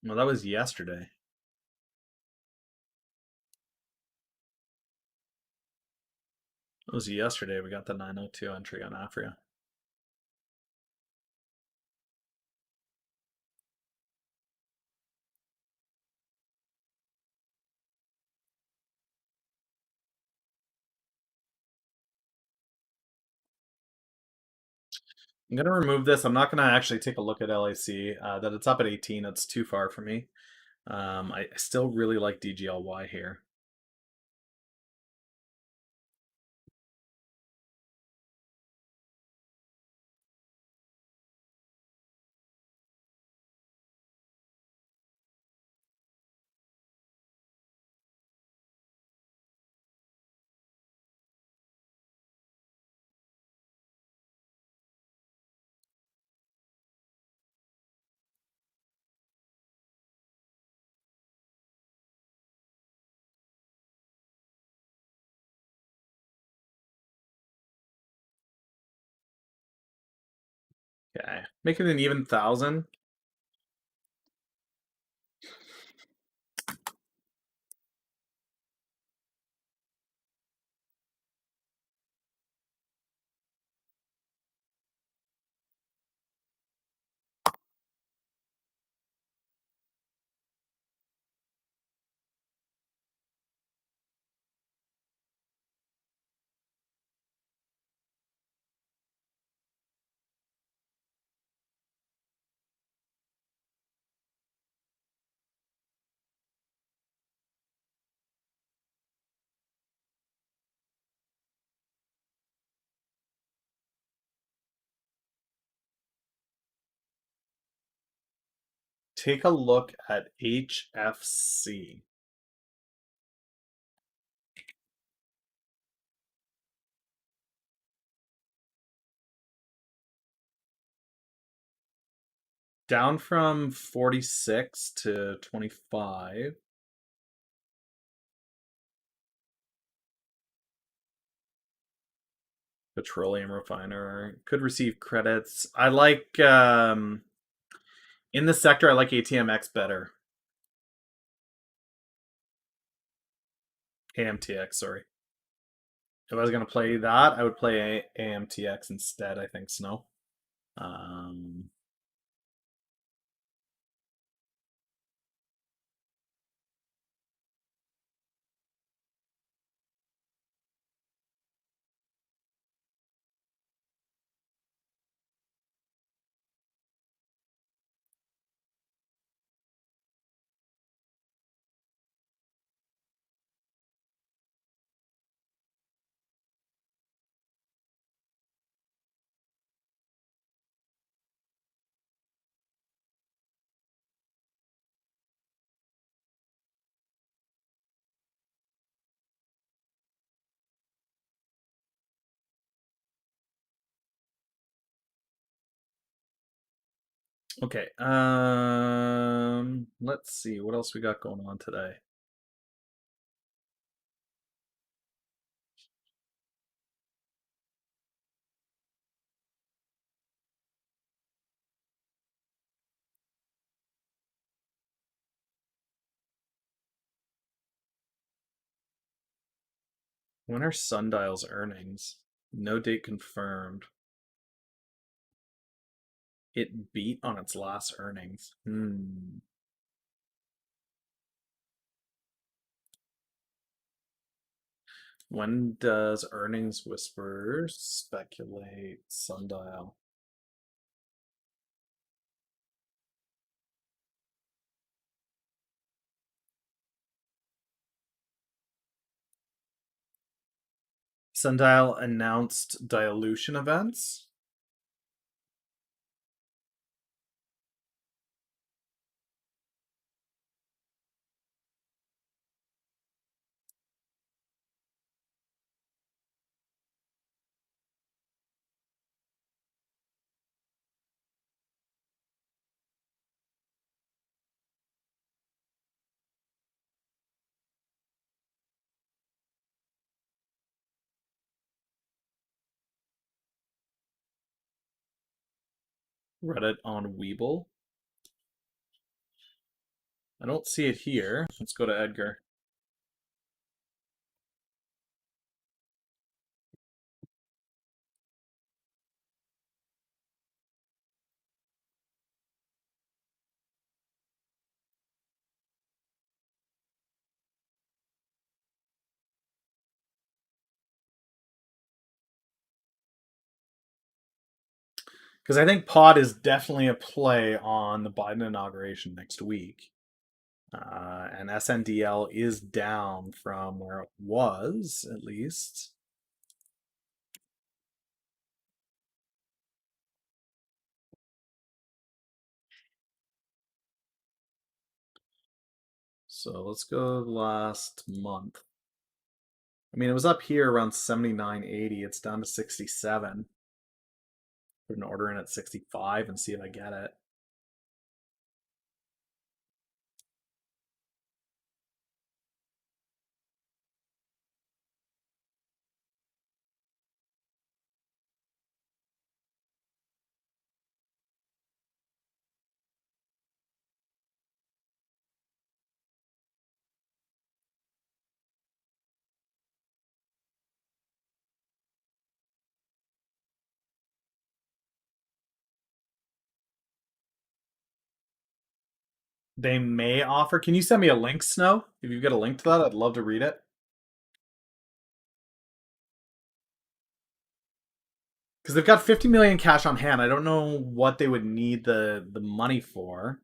Speaker 1: Well, that was yesterday. It was yesterday we got the 902 entry on Afria. I'm going to remove this. I'm not going to actually take a look at LAC. That it's up at 18, it's too far for me. I still really like DGLY here. Okay, make it an even 1,000. Take a look at HFC. Down from 46 to 25. Petroleum refiner could receive credits. I like in this sector. I like ATMX better. AMTX, sorry. If I was gonna play that, I would play AMTX instead. I think Snow. Okay. Let's see what else we got going on today. When are Sundial's earnings? No date confirmed. It beat on its last earnings. When does Earnings Whisperer speculate Sundial? Sundial announced dilution events. Reddit on Weeble. I don't see it here. Let's go to Edgar. Because I think Pod is definitely a play on the Biden inauguration next week. And SNDL is down from where it was, at least. So let's go last month. I mean, it was up here around 79.80. It's down to 67. Put an order in at 65 and see if I get it. They may offer. Can you send me a link, Snow? If you've got a link to that, I'd love to read it. Because they've got 50 million cash on hand. I don't know what they would need the money for.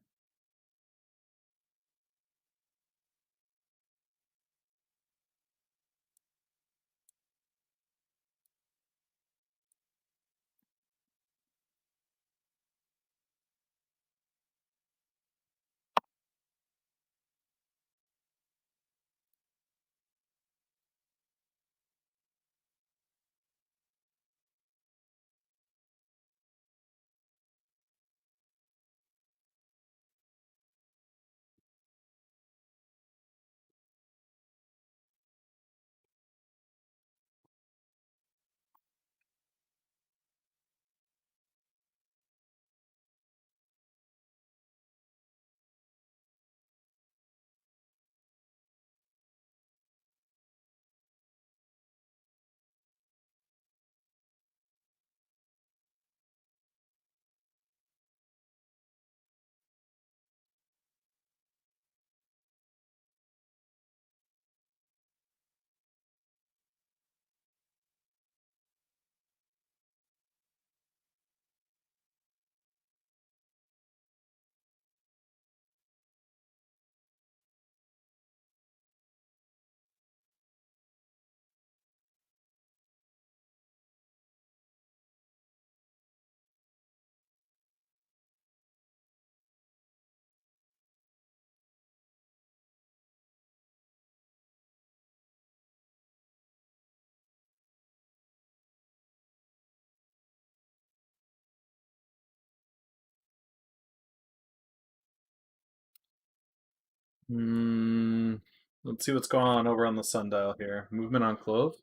Speaker 1: Let's see what's going on over on the sundial here. Movement on CLOV.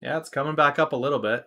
Speaker 1: Yeah, it's coming back up a little bit.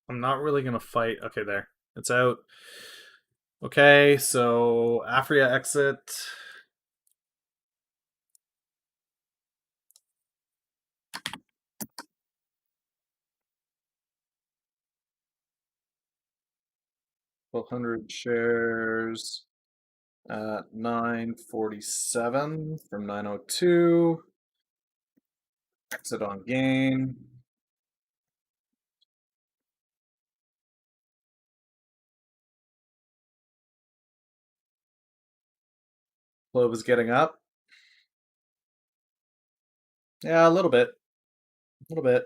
Speaker 1: I'm not really gonna fight. Okay, there. It's out. Okay, so Afria exit. $1,200 shares at 947 from 902. Exit on gain. CLOV is getting up. Yeah, a little bit. A little bit.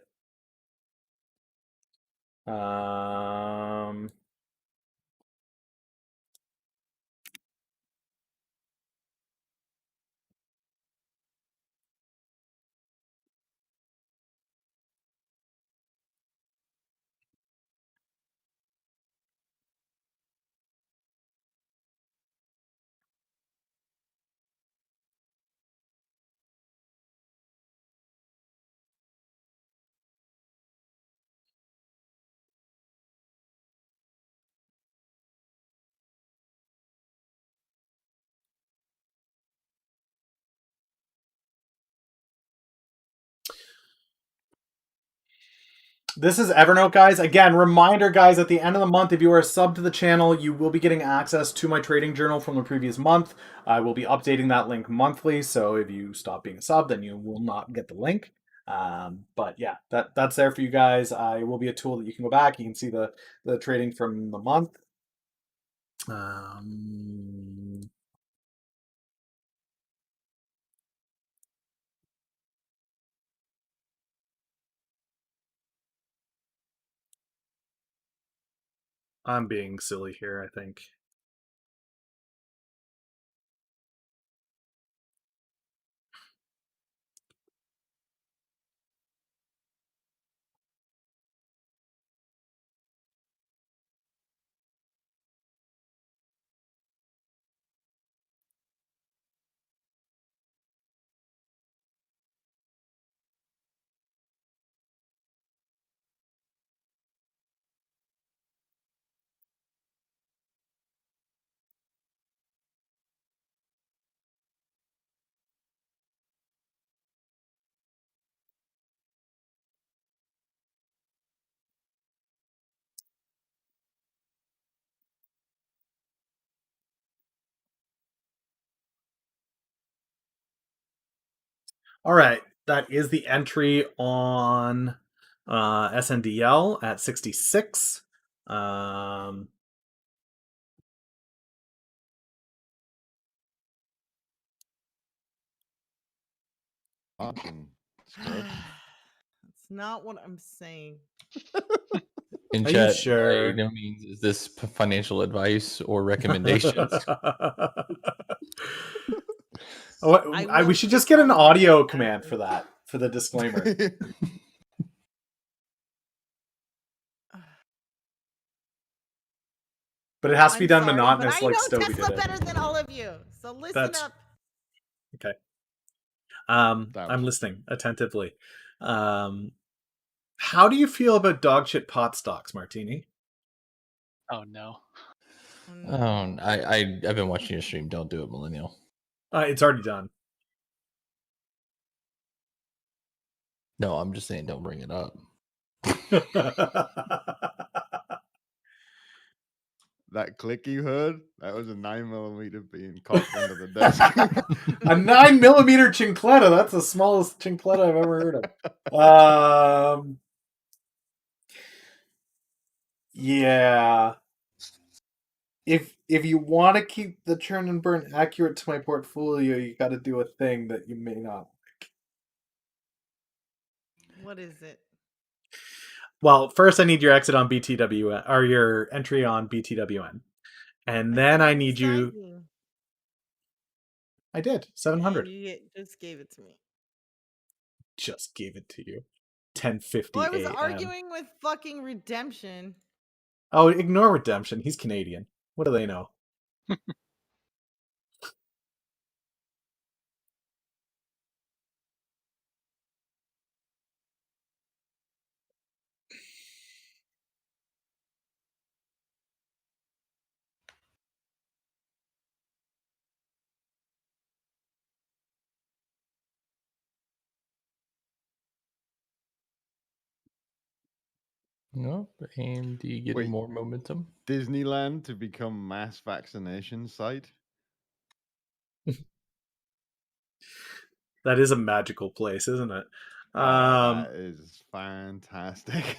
Speaker 1: This is Evernote, guys. Again, reminder, guys, at the end of the month, if you are a sub to the channel, you will be getting access to my trading journal from the previous month. I will be updating that link monthly, so if you stop being a sub, then you will not get the link. But yeah, that's there for you guys. I will be a tool that you can go back. You can see the trading from the month. I'm being silly here, I think. All right, that is the entry on SNDL at 66.
Speaker 5: That's not what I'm saying.
Speaker 2: In
Speaker 1: Are you
Speaker 2: chat,
Speaker 1: sure?
Speaker 2: by no means is this financial advice or recommendations.
Speaker 5: will
Speaker 1: We should just
Speaker 5: take
Speaker 1: get an
Speaker 5: all of
Speaker 1: audio
Speaker 5: this
Speaker 1: command
Speaker 5: after.
Speaker 1: for that, for the disclaimer. But it has to be
Speaker 5: I'm
Speaker 1: done
Speaker 5: sorry, but
Speaker 1: monotonous
Speaker 5: I
Speaker 1: like
Speaker 5: know
Speaker 1: Stovey
Speaker 5: Tesla
Speaker 1: did it.
Speaker 5: better than all of you. So listen
Speaker 1: That's
Speaker 5: up.
Speaker 1: okay.
Speaker 6: Ouch.
Speaker 1: I'm listening attentively. How do you feel about dog shit pot stocks, Martini?
Speaker 4: Oh no.
Speaker 2: Oh, I've been watching your stream. Don't do it, millennial.
Speaker 1: It's already done.
Speaker 2: No, I'm just saying, don't bring it up.
Speaker 6: That click you heard, that was a 9mm being cocked under the desk.
Speaker 1: A 9mm chincletta. That's the smallest chincletta I've ever heard of. Yeah. If you want to keep the churn and burn accurate to my portfolio, you got to do a thing that you may not.
Speaker 5: What is it?
Speaker 1: Well, first I need your exit on BTWN or your entry on BTWN, and then I need you. I did 700.
Speaker 5: And you just gave it to me.
Speaker 1: Just gave it to you. 10:50
Speaker 5: Well, I was
Speaker 1: a.m.
Speaker 5: arguing with fucking Redemption.
Speaker 1: Oh, ignore Redemption. He's Canadian. What do they know?
Speaker 2: Nope. AMD getting
Speaker 6: Wait.
Speaker 2: more momentum.
Speaker 6: Disneyland to become mass vaccination site.
Speaker 1: That is a magical place, isn't it?
Speaker 6: Oh, that is fantastic.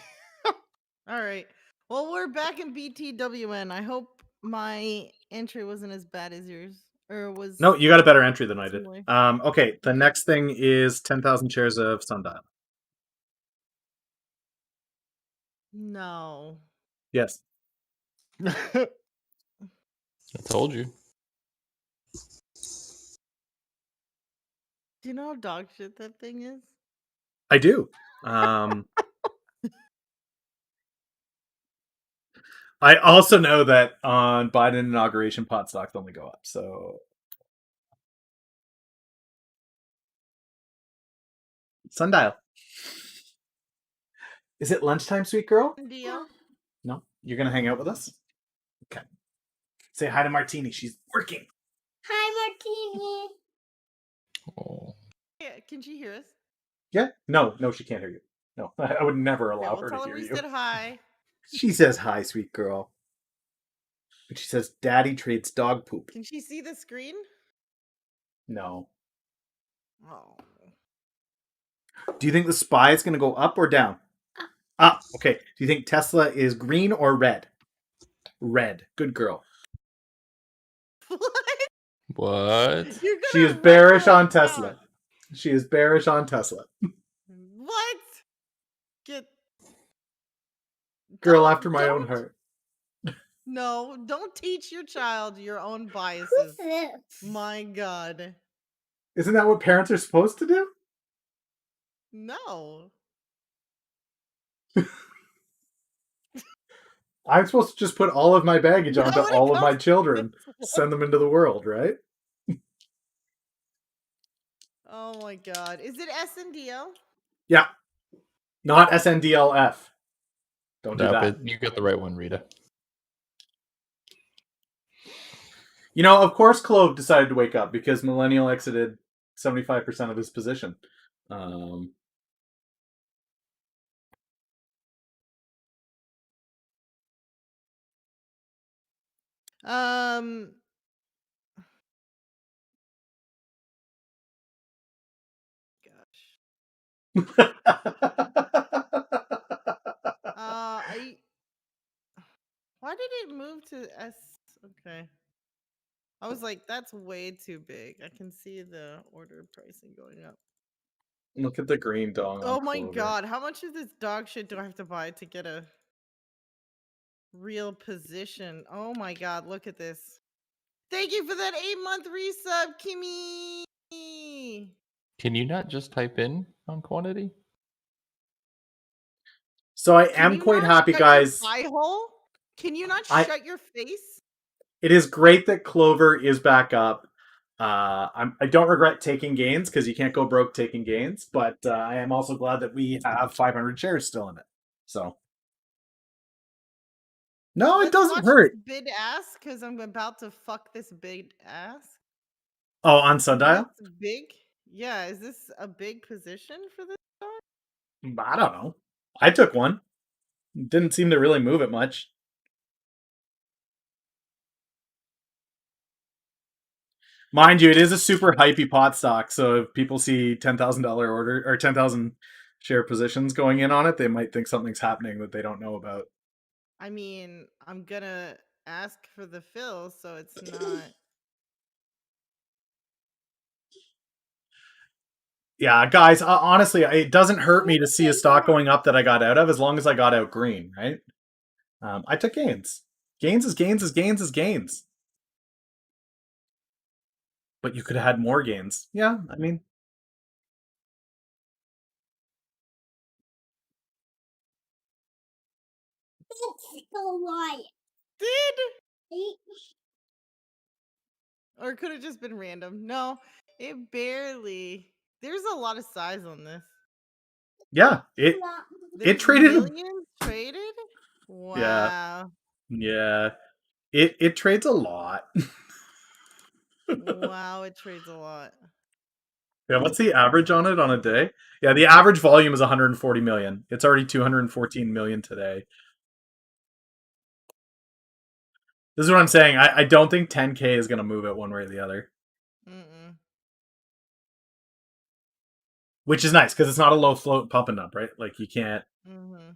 Speaker 5: All right. Well, we're back in BTWN. I hope my entry wasn't as bad as yours. Or was
Speaker 1: No, you got a better entry than I did.
Speaker 5: similar.
Speaker 1: Okay, the next thing is 10,000 shares of Sundial.
Speaker 5: No.
Speaker 1: Yes.
Speaker 2: I told you.
Speaker 5: Do you know how dog shit that thing is?
Speaker 1: I do. I also know that on Biden inauguration, pot stocks only go up. So Sundial. Is it lunchtime, sweet girl?
Speaker 5: Deal.
Speaker 1: No? You're going to hang out with us? Okay. Say hi to Martini. She's working.
Speaker 3: Hi, Martini.
Speaker 2: Oh.
Speaker 5: Yeah, can she hear us?
Speaker 1: Yeah? No, she can't hear you. No, I would never
Speaker 5: Okay,
Speaker 1: allow
Speaker 5: we'll
Speaker 1: her
Speaker 5: tell
Speaker 1: to
Speaker 5: her
Speaker 1: hear
Speaker 5: we
Speaker 1: you.
Speaker 5: said hi.
Speaker 1: She says hi, sweet girl. But she says daddy trades dog poop.
Speaker 5: Can she see the screen?
Speaker 1: No.
Speaker 5: Oh.
Speaker 1: Do you think the SPY is going to go up or down? Up. Okay. Do you think Tesla is green or red? Red. Good girl.
Speaker 5: What?
Speaker 2: What?
Speaker 5: You're gonna
Speaker 1: She is
Speaker 5: wreck
Speaker 1: bearish
Speaker 5: our
Speaker 1: on
Speaker 5: account.
Speaker 1: Tesla. She is bearish on Tesla.
Speaker 5: What? Get
Speaker 1: Girl
Speaker 5: Don't-
Speaker 1: after my own
Speaker 5: don't-
Speaker 1: heart.
Speaker 5: No, don't teach your child your own biases.
Speaker 3: this?
Speaker 5: My God.
Speaker 1: Isn't that what parents are supposed to do?
Speaker 5: No.
Speaker 1: I'm supposed to just put all of my baggage
Speaker 5: Not
Speaker 1: onto
Speaker 5: when it
Speaker 1: all of my
Speaker 5: comes to
Speaker 1: children,
Speaker 5: this
Speaker 1: send them into the world, right?
Speaker 5: Oh my God. Is it SNDL?
Speaker 1: Yeah. Not SNDLF. Don't do
Speaker 2: No,
Speaker 1: that.
Speaker 2: but you got the right one, Rita.
Speaker 1: You know, of course CLOV decided to wake up because Millennial exited 75% of his position.
Speaker 5: Gosh. I Why did it move to S? Okay. I was like, that's way too big. I can see the order pricing going up.
Speaker 1: Look at the green dong.
Speaker 5: Oh
Speaker 1: on
Speaker 5: my
Speaker 1: Clover.
Speaker 5: God. How much of this dog shit do I have to buy to get a Real position. Oh my god, look at this. Thank you for that 8-month resub, Kimmy.
Speaker 2: Can you not just type in on quantity?
Speaker 1: So I
Speaker 5: Can
Speaker 1: am
Speaker 5: you
Speaker 1: quite
Speaker 5: not
Speaker 1: happy,
Speaker 5: shut
Speaker 1: guys.
Speaker 5: your pie hole? Can you not
Speaker 1: I-
Speaker 5: shut your face?
Speaker 1: It is great that Clover is back up. I don't regret taking gains because you can't go broke taking gains, but I am also glad that we have 500 shares still in it. So, no, it
Speaker 5: Let's
Speaker 1: doesn't
Speaker 5: watch
Speaker 1: hurt.
Speaker 5: this bid ass because I'm about to fuck this big ass.
Speaker 1: Oh, on
Speaker 5: Is
Speaker 1: Sundial?
Speaker 5: this big? Yeah, is this a big position for this dog?
Speaker 1: I don't know. I took one. Didn't seem to really move it much. Mind you, it is a super hypey pot stock, so if people see $10,000 order or 10,000 share positions going in on it, they might think something's happening that they don't know about.
Speaker 5: I mean, I'm gonna ask for the fill, so it's not.
Speaker 1: Yeah, guys, honestly, it doesn't hurt me to see a stock going up that I got out of as long as I got out green, right? I took gains. Gains is gains is gains is gains. But you could have had more gains. Yeah, I mean,
Speaker 5: Did or it could have just been random. No, it barely. There's a lot of size on this.
Speaker 1: yeah,
Speaker 5: There's
Speaker 1: traded-
Speaker 5: millions traded.
Speaker 1: Yeah.
Speaker 5: Wow.
Speaker 1: yeah, it trades a lot.
Speaker 5: Wow, it trades a lot.
Speaker 1: Yeah, what's the average on it on a day? Yeah, the average volume is 140 million. It's already 214 million today. This is what I'm saying. I don't think 10K is going to move it one way or the other.
Speaker 5: Mm-mm.
Speaker 1: Which is nice because it's not a low float pump and dump, right? Like you can't.
Speaker 5: Mm-hmm.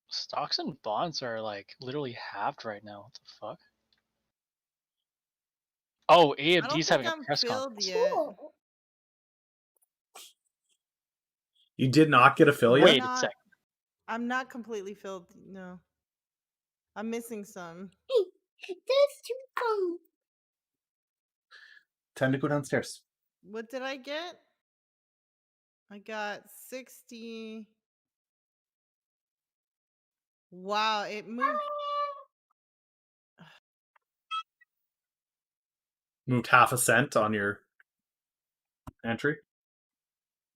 Speaker 4: Stocks and bonds are like literally halved right now. What the fuck? Oh,
Speaker 5: I don't
Speaker 4: AMD's
Speaker 5: think
Speaker 4: having a
Speaker 5: I'm
Speaker 4: press
Speaker 5: filled
Speaker 4: conference.
Speaker 5: yet.
Speaker 1: You did not get a fill yet?
Speaker 4: Wait a sec.
Speaker 5: I'm not completely filled. No, I'm missing some.
Speaker 1: Time to go downstairs.
Speaker 5: What did I get? I got 60. Wow, it moved.
Speaker 1: Moved half a cent on your entry.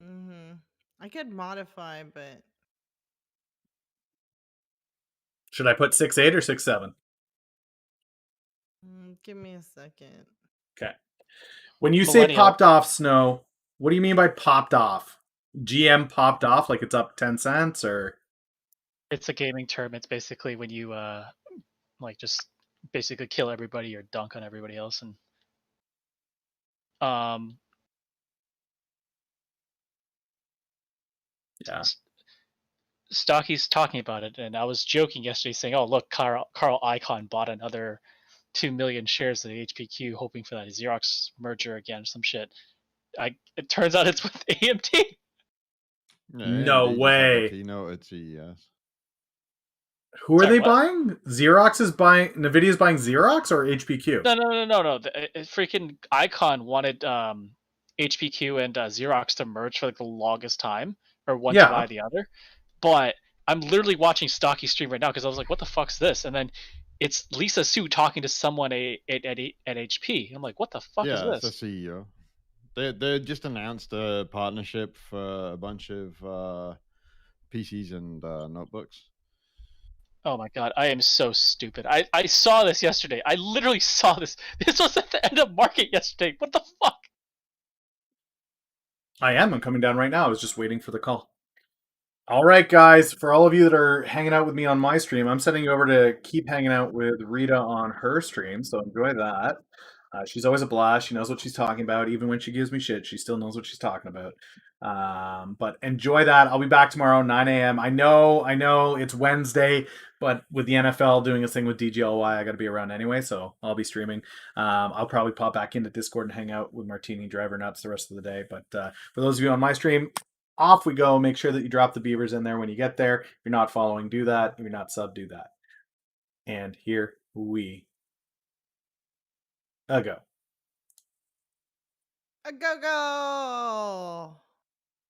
Speaker 5: Mm-hmm. I could modify, but
Speaker 1: Should I put 6.8 or 6.7?
Speaker 5: give me a second.
Speaker 1: Okay. When you say
Speaker 4: Millennial.
Speaker 1: popped off, Snow, what do you mean by popped off? GM popped off like it's up 10 cents or?
Speaker 4: It's a gaming term. It's basically when you like just basically kill everybody or dunk on everybody else, and
Speaker 1: Yeah.
Speaker 4: Stocky's talking about it, and I was joking yesterday, saying, "Oh, look, Carl Icahn bought another 2 million shares of the HPQ, hoping for that Xerox merger again, some shit." It turns out it's with AMD.
Speaker 6: Yeah,
Speaker 1: No
Speaker 6: AMD just had
Speaker 1: way.
Speaker 6: their keynote at CES.
Speaker 1: Who are
Speaker 4: Sorry,
Speaker 1: they
Speaker 4: what?
Speaker 1: buying? Xerox is buying. NVIDIA's buying Xerox or HPQ?
Speaker 4: No. The freaking Icon wanted HPQ and Xerox to merge for like the longest time, or one to buy the other. But I'm literally watching Stocky stream right now because I was like, "What the fuck's this?" And then it's Lisa Su talking to someone at HP. I'm like, "What the fuck is
Speaker 6: Yeah, it's
Speaker 4: this?"
Speaker 6: the CEO. They just announced a partnership for a bunch of PCs and notebooks.
Speaker 4: Oh my god, I am so stupid. I saw this yesterday. I literally saw this. This was at the end of market yesterday. What the fuck?
Speaker 1: I am. I'm coming down right now. I was just waiting for the call. All right, guys. For all of you that are hanging out with me on my stream, I'm sending you over to keep hanging out with Rita on her stream. So enjoy that. She's always a blast. She knows what she's talking about. Even when she gives me shit, she still knows what she's talking about. But enjoy that. I'll be back tomorrow, 9 a.m. I know it's Wednesday, but with the NFL doing a thing with DGLY, I got to be around anyway, so I'll be streaming. I'll probably pop back into Discord and hang out with Martini Driver Nuts the rest of the day. But for those of you on my stream, off we go. Make sure that you drop the beavers in there when you get there. If you're not following, do that. If you're not sub, do that. And here we go.
Speaker 5: A go go.